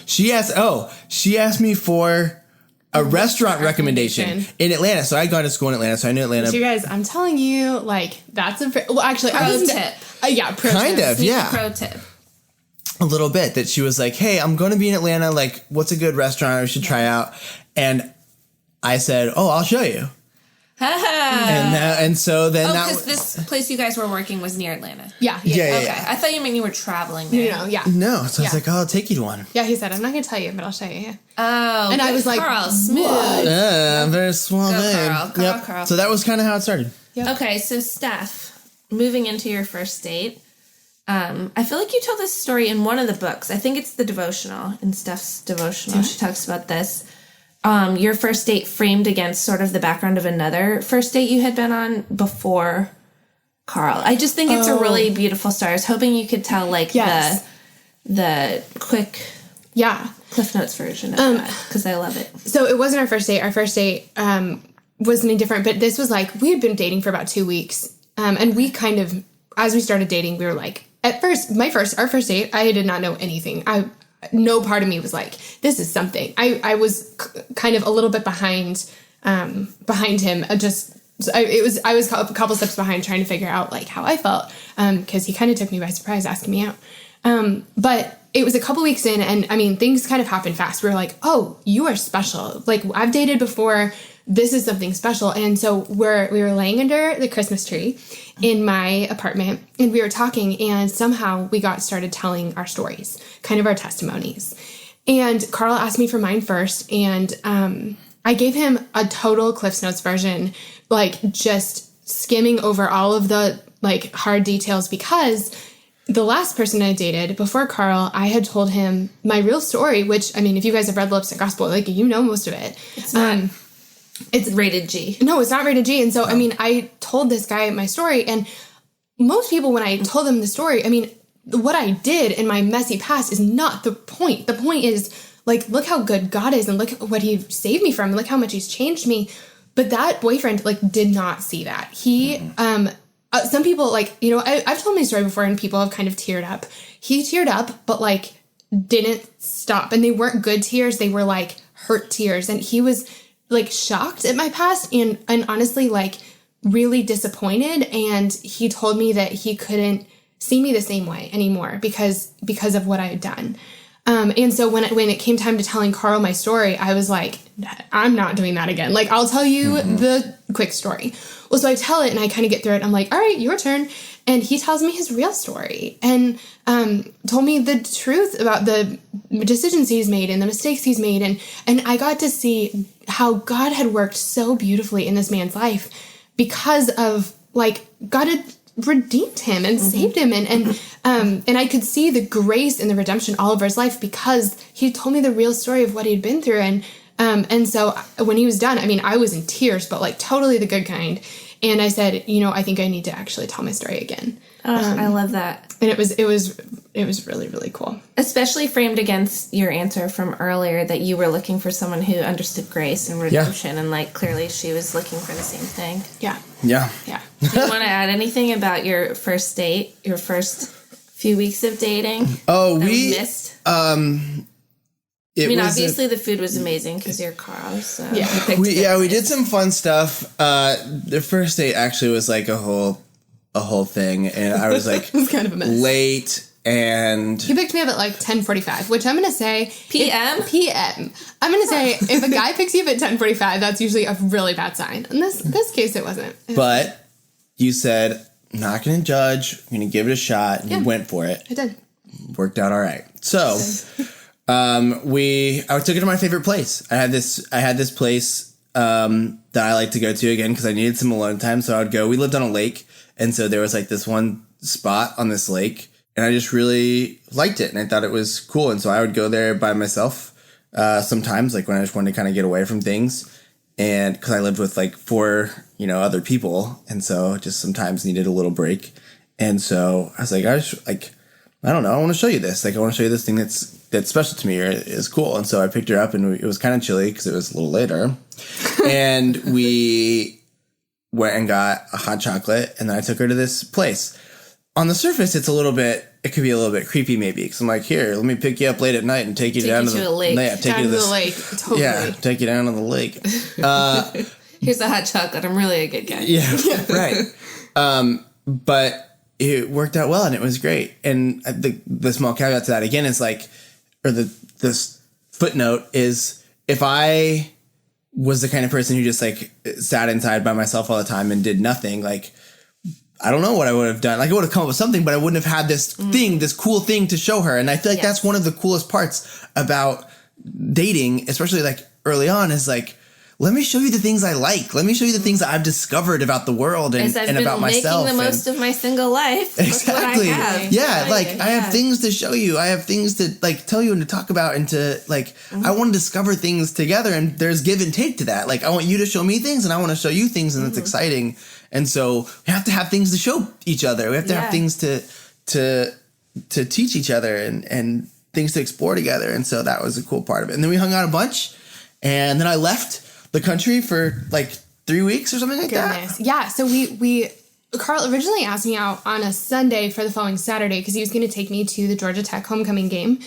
She asked me for a restaurant recommendation in Atlanta. So I'd gone to school in Atlanta, so I knew Atlanta. So you guys, I'm telling you, like, that's actually, pro tip. Pro tip. A little bit that she was like, hey, I'm going to be in Atlanta. Like, what's a good restaurant I should try out? And I said, oh, I'll show you. And so then because this place you guys were working was near Atlanta. Yeah. Okay. I thought you meant you were traveling there. No, so I was like, oh, I'll take you to one. Yeah, he said, I'm not going to tell you, but I'll show you. Oh, and I was like, Carl, smooth. Very small name. Carl. So that was kind of how it started. Yep. Okay, so Steph, moving into your first date, I feel like you told this story in one of the books. I think it's the devotional, in Steph's devotional. She talks about this. Your first date framed against sort of the background of another first date you had been on before Carl. I just think it's a really beautiful story. I was hoping you could tell, like, the quick Cliff Notes version of that, because I love it. So it wasn't our first date. Our first date was something different, but this was like, we had been dating for about 2 weeks, and we kind of, as we started dating, we were like, at first, our first date, I did not know anything. No part of me was like, this is something. I was kind of a little bit behind him. I was a couple steps behind, trying to figure out, like, how I felt, because he kind of took me by surprise asking me out. But it was a couple weeks in, and I mean, things kind of happened fast. We were like, oh, you are special. Like, I've dated before. This is something special. And so we were laying under the Christmas tree in my apartment, and we were talking, and somehow we started telling our stories, kind of our testimonies. And Carl asked me for mine first, and I gave him a total Cliff's Notes version, like, just skimming over all of the, like, hard details, because the last person I dated before Carl, I had told him my real story, which, I mean, if you guys have read Lipstick Gospel, like, you know most of it. It's rated G. No, it's not rated G. And so, I mean, I told this guy my story, and most people, when I told them the story, I mean, what I did in my messy past is not the point. The point is, like, look how good God is and look what he saved me from. Look how much he's changed me. But that boyfriend, like, did not see that. He, some people, like, you know, I've told my story before and people have kind of teared up. He teared up, but, like, didn't stop. And they weren't good tears. They were, like, hurt tears. And he was, like, shocked at my past and honestly, like, really disappointed. And he told me that he couldn't see me the same way anymore because of what I had done. And so when it came time to telling Carl my story, I was like, I'm not doing that again. Like, I'll tell you the quick story. Well, so I tell it and I kind of get through it. I'm like, all right, your turn. And he tells me his real story and told me the truth about the decisions he's made and the mistakes he's made. And I got to see how God had worked so beautifully in this man's life because of, like, God had redeemed him and saved him. And I could see the grace and the redemption all over his life because he told me the real story of what he'd been through. And so when he was done, I mean, I was in tears, but, like, totally the good kind. And I said, you know, I think I need to actually tell my story again. I love that. And it was really, really cool. Especially framed against your answer from earlier that you were looking for someone who understood grace and redemption. And, like, clearly she was looking for the same thing. Yeah. Yeah. Yeah. Do you want to add anything about your first date, your first few weeks of dating? Oh, we missed? Obviously the food was amazing because you're Carl. So yeah, we did some fun stuff. The first date actually was like a whole thing, and I was like, it was kind of a mess. Late, and he picked me up at like 10:45, which I'm gonna say PM. I'm gonna say if a guy picks you up at 10:45, that's usually a really bad sign. In this case, it wasn't. But you said, I'm not gonna judge. I'm gonna give it a shot, and you went for it. I did. Worked out all right. So. I took it to my favorite place. I had this place, that I like to go to again because I needed some alone time. So I would go, we lived on a lake. And so there was like this one spot on this lake and I just really liked it. And I thought it was cool. And so I would go there by myself, sometimes like when I just wanted to kind of get away from things. And cause I lived with like 4, other people. And so just sometimes needed a little break. And so I was like, I don't know. I want to show you this. Like, I want to show you this thing that's special to me or is cool. And so I picked her up and it was kind of chilly because it was a little later. And we went and got a hot chocolate and then I took her to this place. On the surface, it could be a little bit creepy maybe because I'm like, here, let me pick you up late at night and take you down to the lake. Yeah, take you to the lake. Totally. Yeah, take you down to the lake. Here's a hot chocolate. I'm really a good guy. Yeah, right. But it worked out well and it was great. And the small caveat to that again is like, or this footnote is if I was the kind of person who just like sat inside by myself all the time and did nothing, like, I don't know what I would have done. Like I would have come up with something, but I wouldn't have had this cool thing to show her. And I feel like that's one of the coolest parts about dating, especially like early on is like, let me show you the things I like. Let me show you the things that I've discovered about the world and about myself. Making the most of my single life. Exactly. Look what I have. Yeah, I have things to show you. I have things to like tell you and to talk about and to like I want to discover things together and there's give and take to that. Like I want you to show me things and I want to show you things and it's exciting. And so we have to have things to show each other. We have to have things to teach each other and things to explore together. And so that was a cool part of it. And then we hung out a bunch and then I left the country for like 3 weeks or something like that. Yeah. So Carl originally asked me out on a Sunday for the following Saturday because he was going to take me to the Georgia Tech homecoming game.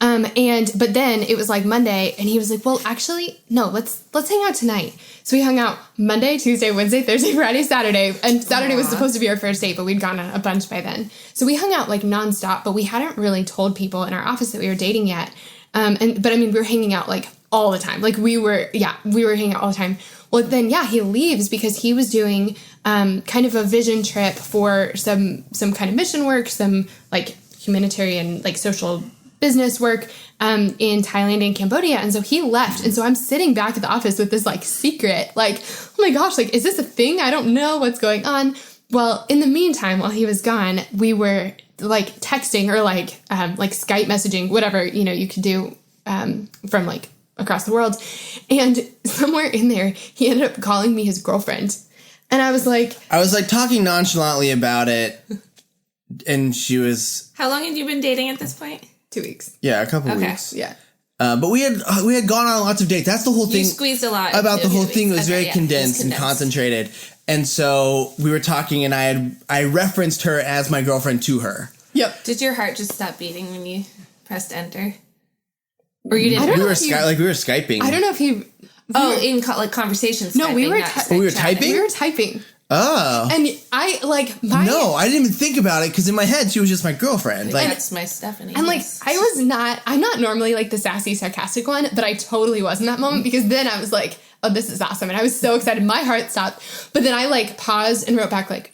But then it was like Monday and he was like, well, actually, no, let's hang out tonight. So we hung out Monday, Tuesday, Wednesday, Thursday, Friday, Saturday. And Saturday was supposed to be our first date, but we'd gone on a bunch by then. So we hung out like nonstop, but we hadn't really told people in our office that we were dating yet. But I mean, we were hanging out like all the time. Like we were hanging out all the time. Well, then, he leaves because he was doing kind of a vision trip for some kind of mission work, some like humanitarian, like social business work in Thailand and Cambodia. And so he left. And so I'm sitting back at the office with this like secret, like, oh my gosh, like, is this a thing? I don't know what's going on. Well, in the meantime, while he was gone, we were like texting or like Skype messaging, whatever, you could do from like across the world. And somewhere in there, he ended up calling me his girlfriend. And I was like talking nonchalantly about it. And she was... How long had you been dating at this point? 2 weeks. Yeah, a couple weeks. Yeah. But we had gone on lots of dates. That's the whole thing. You squeezed a lot about the into whole the thing. It weeks. was Okay, very yeah, condensed it was and concentrated. And so we were talking, and I referenced her as my girlfriend to her. Yep. Did your heart just stop beating when you pressed enter? Or you didn't? I don't We know were if you- we were Skyping. I don't know if he. in conversations. No, we were we were typing? We were typing. Oh. And I, like, my... No, I didn't even think about it because in my head she was just my girlfriend. Like, That's my Stephanie. And, like, yes. I'm not normally, like, the sassy, sarcastic one, but I totally was in that moment because then I was like, oh, this is awesome. And I was so excited. My heart stopped. But then I, like, paused and wrote back, like, ...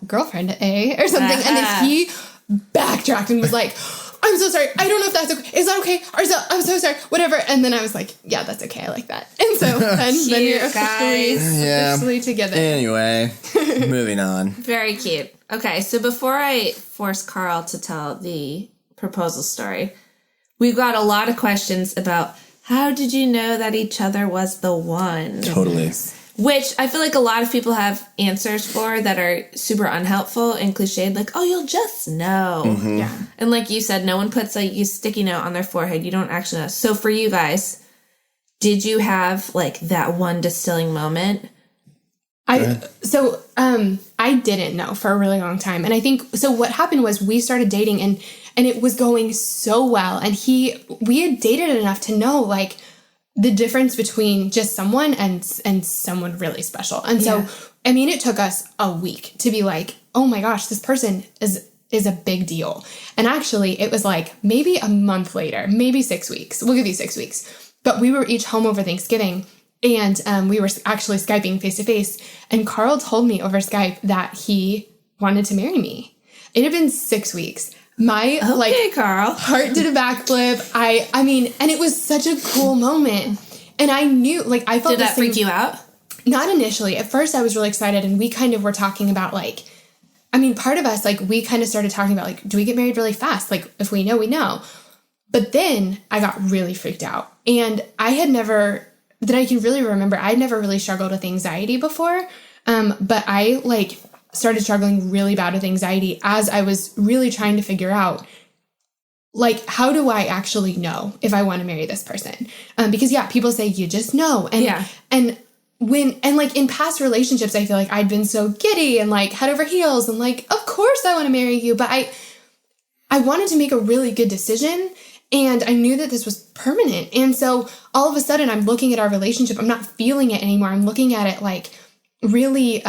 girlfriend, eh? Or something. And then he backtracked and was like... I'm so sorry. I don't know if that's okay. Is that okay? Or is that, I'm so sorry. Whatever. And then I was like, yeah, that's okay. I like that. And so then we're officially together. Anyway, moving on. Very cute. Okay, so before I force Carl to tell the proposal story, we've got a lot of questions about how did you know that each other was the one? Totally. Which I feel like a lot of people have answers for that are super unhelpful and cliched, like, oh, you'll just know. Mm-hmm. Yeah. And like you said, no one puts a sticky note on their forehead. You don't actually know. So for you guys, did you have like that one distilling moment? I didn't know for a really long time. And I think, so what happened was we started dating and it was going so well. And we had dated enough to know, like, the difference between just someone and someone really special. And so, I mean, it took us a week to be like, oh my gosh, this person is a big deal. And actually it was like maybe a month later, maybe 6 weeks. We'll give you 6 weeks. But we were each home over Thanksgiving and we were actually Skyping face to face. And Carl told me over Skype that he wanted to marry me. It had been 6 weeks. My Carl. heart did a backflip. I mean, and it was such a cool moment. And I knew, like, I felt Did that freak you out? Not initially. At first, I was really excited, and we kind of were talking about, like, I mean, part of us, like, we kind of started talking about, like, do we get married really fast? Like, if we know, we know. But then I got really freaked out. And I had never, that I can really remember, I'd never really struggled with anxiety before. But I, like, started struggling really bad with anxiety as I was really trying to figure out, like, how do I actually know if I want to marry this person? Because people say you just know. And like in past relationships, I feel like I'd been so giddy and like head over heels and like, of course I want to marry you. But I wanted to make a really good decision and I knew that this was permanent. And so all of a sudden I'm looking at our relationship. I'm not feeling it anymore. I'm looking at it like really,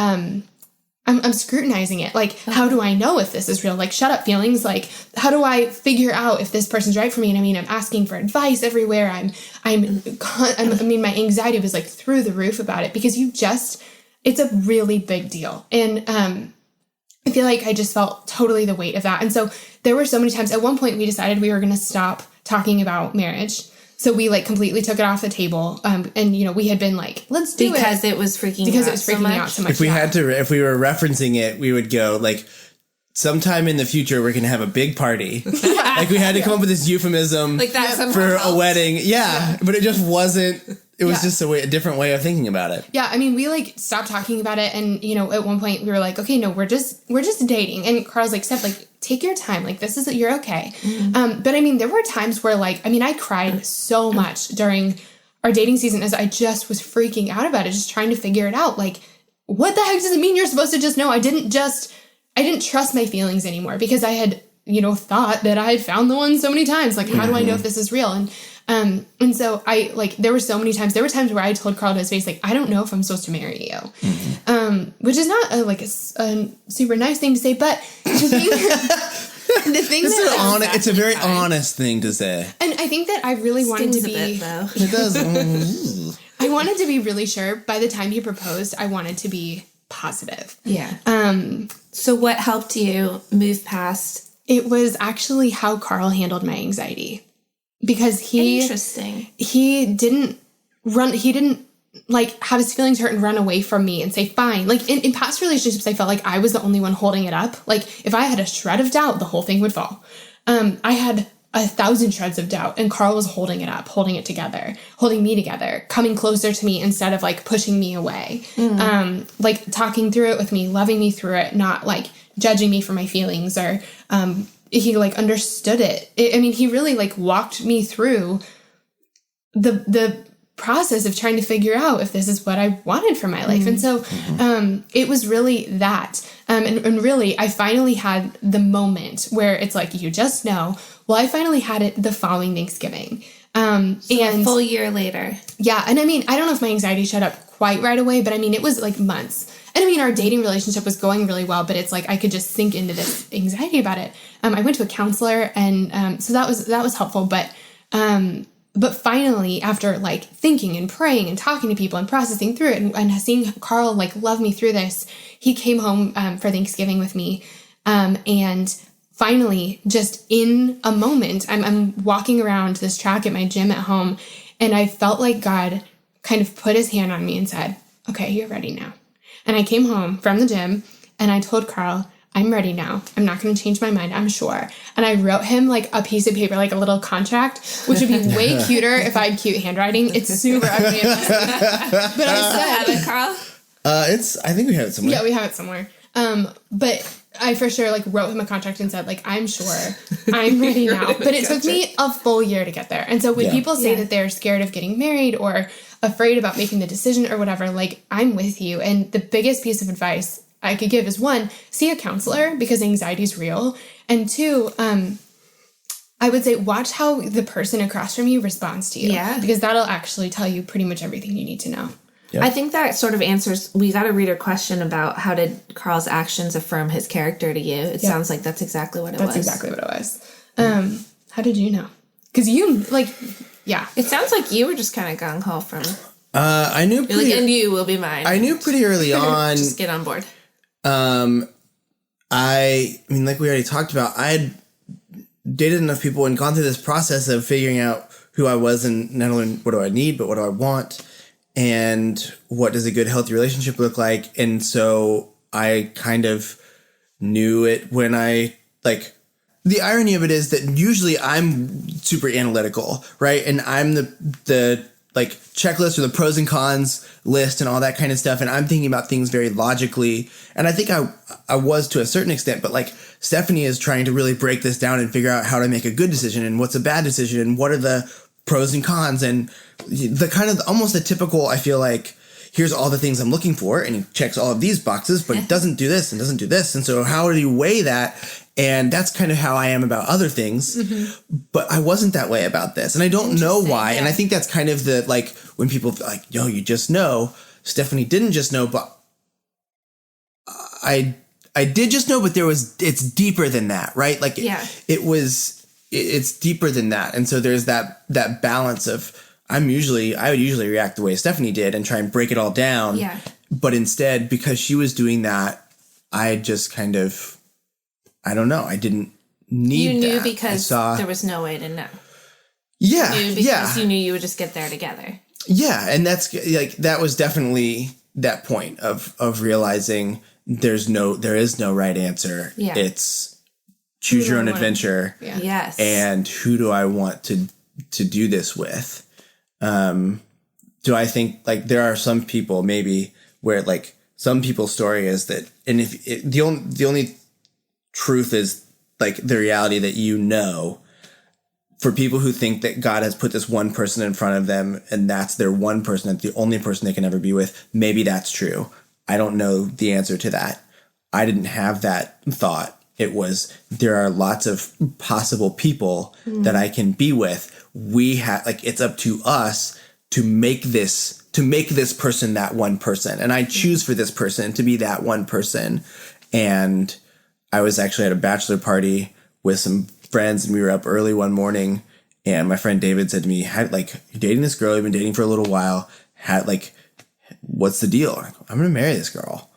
I'm scrutinizing it. Like, how do I know if this is real? Like, shut up feelings. Like, how do I figure out if this person's right for me? And I mean, I'm asking for advice everywhere. I mean, my anxiety was like through the roof about it because it's a really big deal. And, I feel like I just felt totally the weight of that. And so there were so many times at one point we decided we were going to stop talking about marriage. So we like completely took it off the table. And we had been like, let's do because it. It was freaking because out it was freaking me out so much. If we were referencing it, we would go like, sometime in the future, we're going to have a big party. Like we had to come up with this euphemism like that for a wedding. Yeah. But it just wasn't, it was just a different way of thinking about it. Yeah. I mean, we like stopped talking about it. And, at one point we were like, okay, no, we're just dating. And Carl's like, Steph, like, take your time. Like, this is, you're okay. Mm-hmm. But I mean, there were times where like, I mean, I cried so much during our dating season as I just was freaking out about it, just trying to figure it out. Like, what the heck does it mean you're supposed to just know? I didn't trust my feelings anymore because I had, thought that I had found the one so many times. Like, how do I know if this is real? And so I like, there were so many times, where I told Carl to his face, like, I don't know if I'm supposed to marry you. Mm-hmm. Which is not a super nice thing to say, but the thing it's a very honest thing to say. And I think that I really wanted to be, it does. I wanted to be really sure by the time he proposed, I wanted to be positive. Yeah. So what helped you move past? It was actually how Carl handled my anxiety. Because he didn't like have his feelings hurt and run away from me and say, fine. Like in past relationships, I felt like I was the only one holding it up. Like if I had a shred of doubt, the whole thing would fall. I had 1,000 shreds of doubt and Carl was holding it up, holding it together, holding me together, coming closer to me instead of like pushing me away. Like talking through it with me, loving me through it, not like judging me for my feelings or, he like understood it. I mean, he really like walked me through the process of trying to figure out if this is what I wanted for my life. And so it was really that. And really, I finally had the moment where it's like, you just know. Well, I finally had it the following Thanksgiving. And a full year later. Yeah. And I mean, I don't know if my anxiety showed up quite right away, but I mean, it was like months. And I mean, our dating relationship was going really well, but it's like I could just sink into this anxiety about it. I went to a counselor, and so that was helpful. But finally, after like thinking and praying and talking to people and processing through it and seeing Carl like love me through this, he came home for Thanksgiving with me. And finally, just in a moment, I'm walking around this track at my gym at home, and I felt like God kind of put his hand on me and said, okay, you're ready now. And I came home from the gym and I told Carl, I'm ready now. I'm not going to change my mind, I'm sure. And I wrote him like a piece of paper, like a little contract, which would be way cuter if I had cute handwriting. It's super ugly. But I said, have it, Carl? I think we have it somewhere. Yeah, we have it somewhere. But I for sure like wrote him a contract and said like, I'm sure I'm ready now. But it took me a full year to get there. And so when people say that they're scared of getting married or afraid about making the decision or whatever, like I'm with you. And the biggest piece of advice I could give is 1, see a counselor because anxiety is real. And 2, I would say watch how the person across from you responds to you. Yeah. Because that'll actually tell you pretty much everything you need to know. Yeah. I think that sort of answers, we got a reader question about how did Carl's actions affirm his character to you. It sounds like that's exactly what it was. That's exactly what it was. How did you know? Because you, like, yeah. It sounds like you were just kind of gung-ho from, I knew you're like, and you will be mine. I knew pretty early on. Just get on board. I mean, like we already talked about, I had dated enough people and gone through this process of figuring out who I was and not only what do I need, but what do I want and what does a good, healthy relationship look like. And so I kind of knew it when I, like, the irony of it is that usually I'm super analytical, right? And I'm the like checklist or the pros and cons list and all that kind of stuff. And I'm thinking about things very logically. And I think I was to a certain extent, but like Stephanie is trying to really break this down and figure out how to make a good decision and what's a bad decision and what are the pros and cons and the kind of almost the typical, I feel like, here's all the things I'm looking for. And he checks all of these boxes, but it doesn't do this and doesn't do this. And so how do you weigh that? And that's kind of how I am about other things. Mm-hmm. But I wasn't that way about this. And I don't know why. Yeah. And I think that's kind of the, like, when people feel like, yo, you just know. Stephanie didn't just know, but I did just know, but it's deeper than that, right? Like, it's deeper than that. And so there's that balance of, I would usually react the way Stephanie did and try and break it all down. Yeah. But instead, because she was doing that, I just kind of, I don't know. I didn't need that. You knew because there was no way to know. Yeah. You knew because you knew you would just get there together. Yeah. And that's like, that was definitely that point of realizing there is no right answer. Yeah. It's choose your own adventure. Yeah. Yes. And who do I want to do this with? Do I think like there are some people maybe where like some people's story is that, and if the only truth is like the reality that, you know, for people who think that God has put this one person in front of them and that's their one person, that's the only person they can ever be with, maybe that's true. I don't know the answer to that. I didn't have that thought. It was, there are lots of possible people that I can be with. We have, like, it's up to us to make this person that one person. And I choose for this person to be that one person. And I was actually at a bachelor party with some friends and we were up early one morning and my friend David said to me, you're dating this girl you've been dating for a little while. What's the deal? I'm going to marry this girl.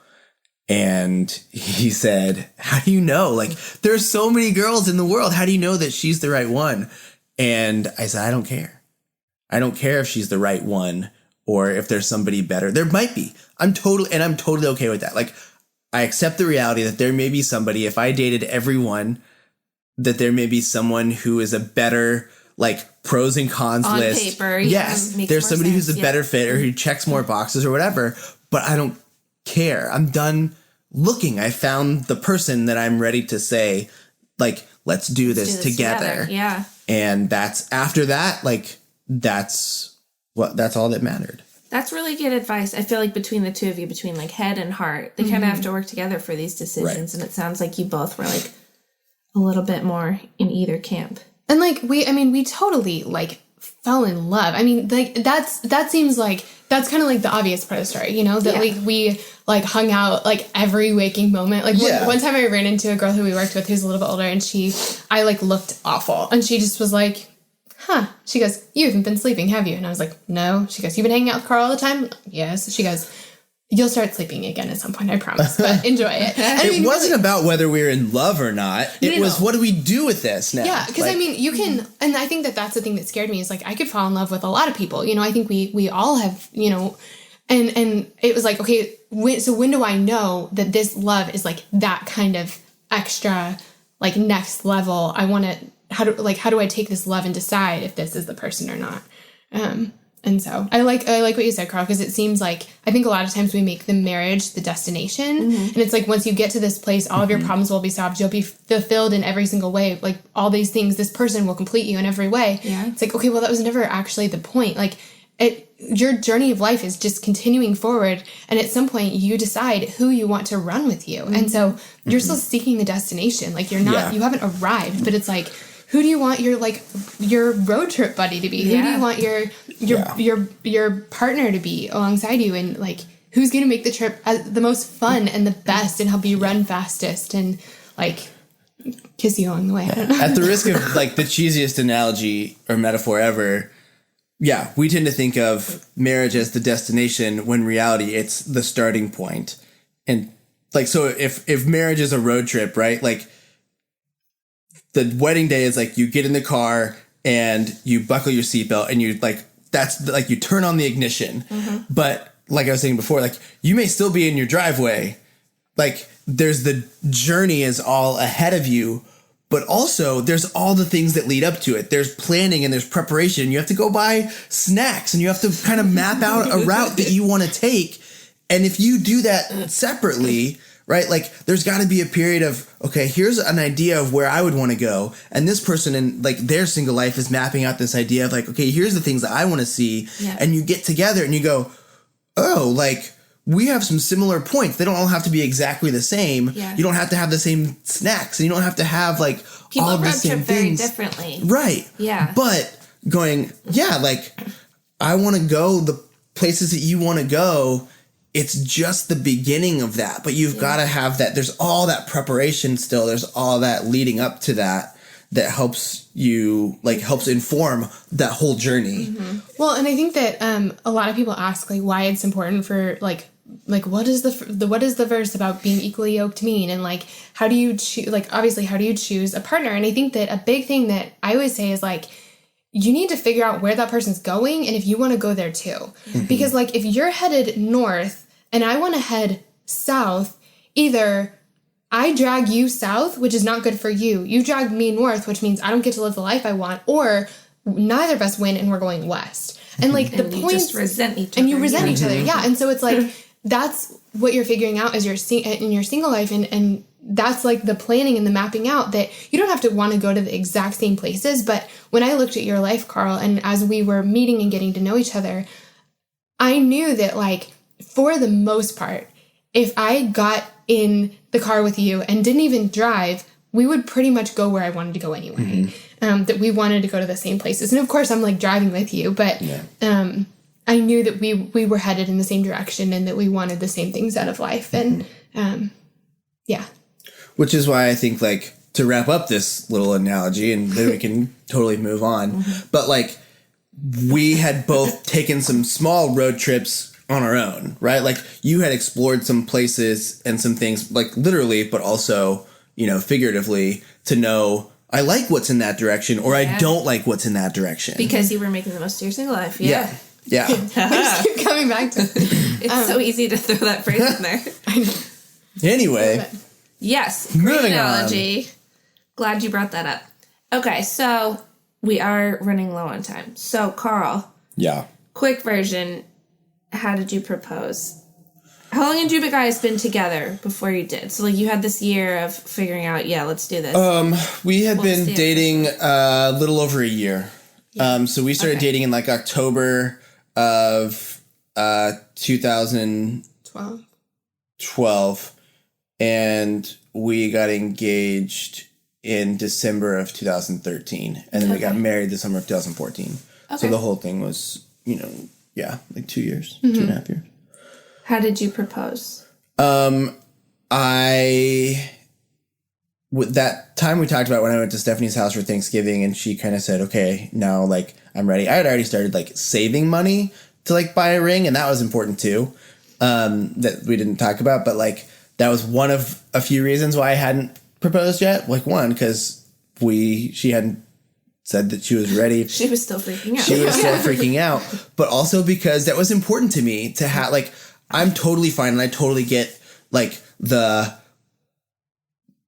And he said, how do you know? Like, there's so many girls in the world. How do you know that she's the right one? And I said, I don't care. I don't care if she's the right one or if there's somebody better. There might be. I'm totally okay with that. Like, I accept the reality that there may be somebody, if I dated everyone, that there may be someone who is a better, like, pros and cons on list. Paper, yes, there's somebody who's a better fit or who checks more boxes or whatever, but I don't care. I'm done looking. I found the person that I'm ready to say, like, let's do this together. Yeah. And that's, after that, like, that's all that mattered. That's really good advice. I feel like between the two of you, between like head and heart, they kind of have to work together for these decisions. Right. And it sounds like you both were like a little bit more in either camp. And like we totally like fell in love. I mean, like that seems like that's kind of like the obvious part of the story, you know, that like we like hung out like every waking moment. Like one time I ran into a girl who we worked with who's a little bit older, and I like looked awful, and she just was like, huh. She goes, you haven't been sleeping, have you? And I was like, no. She goes, you've been hanging out with Carl all the time? Yes. She goes, you'll start sleeping again at some point, I promise. But enjoy it. It wasn't about whether we were in love or not. It was, what do we do with this now? Yeah, because like, you can, and I think that's the thing that scared me is like I could fall in love with a lot of people. You know, I think we all have, you know, and it was like, okay, when do I know that this love is like that kind of extra, like next level? I want to, how do I take this love and decide if this is the person or not? And so I like what you said, Carl, because it seems like I think a lot of times we make the marriage the destination, and it's like once you get to this place, all of your problems will be solved. You'll be fulfilled in every single way. Like all these things, this person will complete you in every way. Yeah. It's like, okay, well, that was never actually the point. Like your journey of life is just continuing forward, and at some point you decide who you want to run with you, and so you're still seeking the destination. Like you're not, you haven't arrived, but it's like, who do you want your road trip buddy to be? Who do you want your partner to be alongside you? And like, who's going to make the trip the most fun and the best and help you run fastest and like kiss you along the way? I don't know. At the risk of like the cheesiest analogy or metaphor ever, we tend to think of marriage as the destination when in reality it's the starting point. And like, so if marriage is a road trip, right? Like, the wedding day is like you get in the car and you buckle your seatbelt and you like, that's like you turn on the ignition. But like I was saying before, like you may still be in your driveway. Like there's the journey is all ahead of you, but also there's all the things that lead up to it. There's planning and there's preparation. You have to go buy snacks and you have to kind of map out a route that you want to take. And if you do that separately, right? Like there's got to be a period of, okay, here's an idea of where I would want to go. And this person in like their single life is mapping out this idea of like, okay, here's the things that I want to see. Yeah. And you get together and you go, oh, like we have some similar points. They don't all have to be exactly the same. Yeah. You don't have to have the same snacks and you don't have to have like people all the road same trip things. very differently. Right. Yeah. But going, like I want to go the places that you want to go. It's just the beginning of that, but you've got to have that. There's all that preparation still. There's all that leading up to that helps you, like, helps inform that whole journey. Well, and I think that a lot of people ask, like, why it's important for, like what is the verse about being equally yoked mean? And, like, how do you choose, like, obviously, how do you choose a partner? And I think that a big thing that I always say is, like, you need to figure out where that person's going and if you want to go there, too. Because, like, if you're headed north, and I want to head south, either I drag you south, which is not good for you. You drag me north, which means I don't get to live the life I want, or neither of us win and we're going west. And like the point, just resent each other. And you resent each other, yeah. And so it's like that's what you're figuring out as in your single life, and that's like the planning and the mapping out that you don't have to want to go to the exact same places. But when I looked at your life, Carl, and as we were meeting and getting to know each other, I knew that like, for the most part, if I got in the car with you and didn't even drive, we would pretty much go where I wanted to go anyway. That we wanted to go to the same places. And of course, I'm like driving with you, but I knew that we were headed in the same direction and that we wanted the same things out of life. And Which is why I think, like, to wrap up this little analogy, and then we can totally move on, but like, we had both taken some small road trips on our own, right? Like you had explored some places and some things, like literally, but also, you know, figuratively, to know I like what's in that direction or I don't like what's in that direction. Because you were making the most of your single life. Yeah. I just keep coming back to it's so easy to throw that phrase in there. Anyway. Yes. Great analogy. Glad you brought that up. Okay, so we are running low on time. So Carl. Yeah. Quick version. How did you propose? How long had you guys been together before you did? So, like, you had this year of figuring out, let's do this. We had been dating a little over a year. So we started dating in like October of 2012, and we got engaged in December of 2013, and then we got married the summer of 2014. So the whole thing was, like 2 years, 2.5 years. How did you propose? With that time we talked about when I went to Stephanie's house for Thanksgiving, and she kind of said, okay, now like I'm ready. I had already started like saving money to like buy a ring, and that was important too. That we didn't talk about, but like that was one of a few reasons why I hadn't proposed yet. Like one, because she hadn't said that she was ready. She was still freaking out. She was still freaking out, but also because that was important to me to have like, I'm totally fine. And I totally get like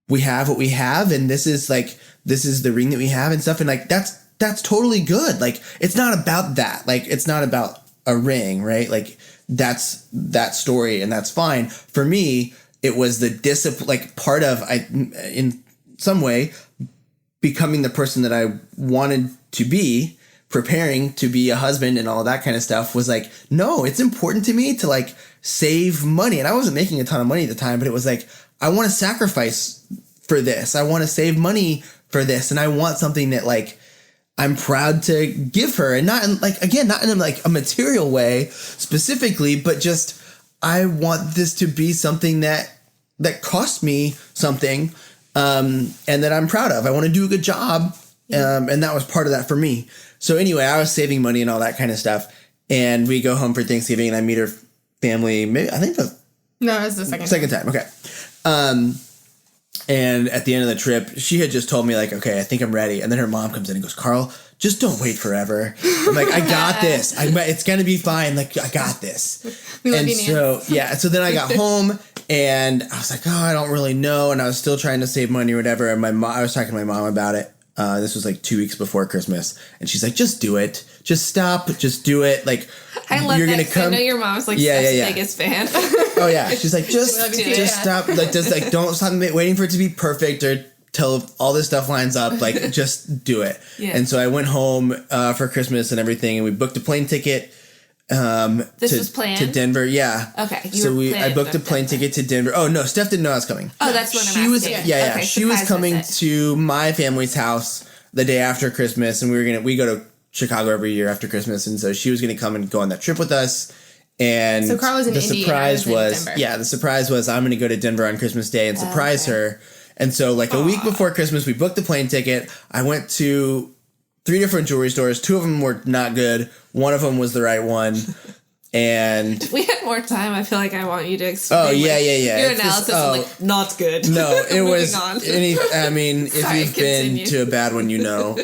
we have what we have, and this is the ring that we have and stuff. And like, that's totally good. Like, it's not about that. Like, it's not about a ring, right? Like that's that story, and that's fine. For me, it was the discipline, like part of, in some way, becoming the person that I wanted to be, preparing to be a husband and all that kind of stuff was like, no, it's important to me to like save money. And I wasn't making a ton of money at the time, but it was like, I want to sacrifice for this. I want to save money for this. And I want something that like I'm proud to give her, and not in like, again, not in like a material way specifically, but just, I want this to be something that cost me something, and that I'm proud of. I want to do a good job. And that was part of that for me. So anyway, I was saving money and all that kind of stuff. And we go home for Thanksgiving, and I meet her family. Maybe, I think No, it was the second time. Okay. And at the end of the trip, she had just told me like, okay, I think I'm ready. And then her mom comes in and goes, Carl, just don't wait forever. I'm like, I got this. It's going to be fine. Like, I got this. And so, so then I got home, and I was like, oh, I don't really know. And I was still trying to save money or whatever. And I was talking to my mom about it. This was like 2 weeks before Christmas. And she's like, just do it. Just stop. Just do it. Like, I love you're that. Gonna come. I know your mom's like Steph's biggest fan. Oh yeah. She's like, just stop. Like, just like, don't stop waiting for it to be perfect or till all this stuff lines up. Like, just do it. Yeah. And so I went home for Christmas and everything, and we booked a plane ticket. This was planned to Denver. Yeah. Okay. I booked a plane ticket to Denver. Oh no, Steph didn't know I was coming. Oh, that's what I'm asking. Okay, she was coming to my family's house the day after Christmas, and we go to Chicago every year after Christmas, and so she was going to come and go on that trip with us. And so Carl was in the Indy, surprise was the surprise was I'm going to go to Denver on Christmas Day and surprise her. And so like a week before Christmas, we booked the plane ticket. I went to 3 different jewelry stores. 2 of them were not good. One of them was the right one. And if we had more time, I feel like I want you to explain. Oh, yeah. Your analysis of like, not good. No, it was, I mean, if you've been to a bad one, you know.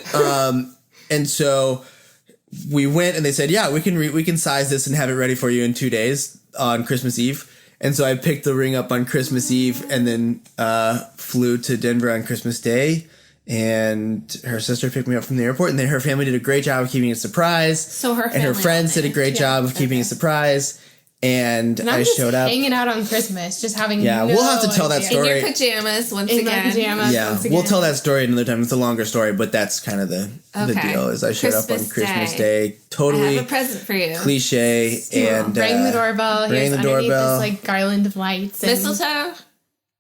And so we went, and they said, yeah, we can size this and have it ready for you in 2 days on Christmas Eve. And so I picked the ring up on Christmas Eve, and then flew to Denver on Christmas Day. And her sister picked me up from the airport, and then her family did a great job of keeping it a surprise. So her family and her friends did a great job of keeping it a surprise. And I showed up, hanging out on Christmas, just having we'll have to tell that story in your pajamas once again. We'll tell that story another time. It's a longer story, but that's kind of the deal. Is I showed up on Christmas Day, totally I have a present for you, cliche, and rang the doorbell. Rang the doorbell. This like garland of lights, and mistletoe.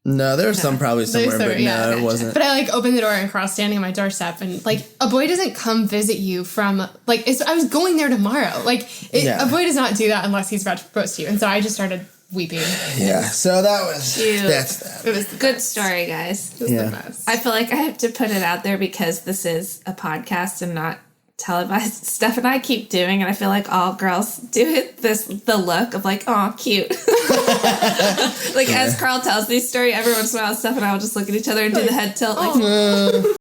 No, there was some probably somewhere, but no, it wasn't. But I like opened the door, and Carl's standing on my doorstep, and like a boy doesn't come visit you from like I was going there tomorrow. Like a boy does not do that unless he's about to propose to you. And so I just started weeping. Yeah, so that was cute. That's that. It was a good story, guys. It was the best. I feel like I have to put it out there because this is a podcast and not televised. Steph and I keep doing, and I feel like all girls do it. The look of like, oh, cute. Like as Carl tells these stories, every once in a while, Steph and I will just look at each other and do the head tilt, like.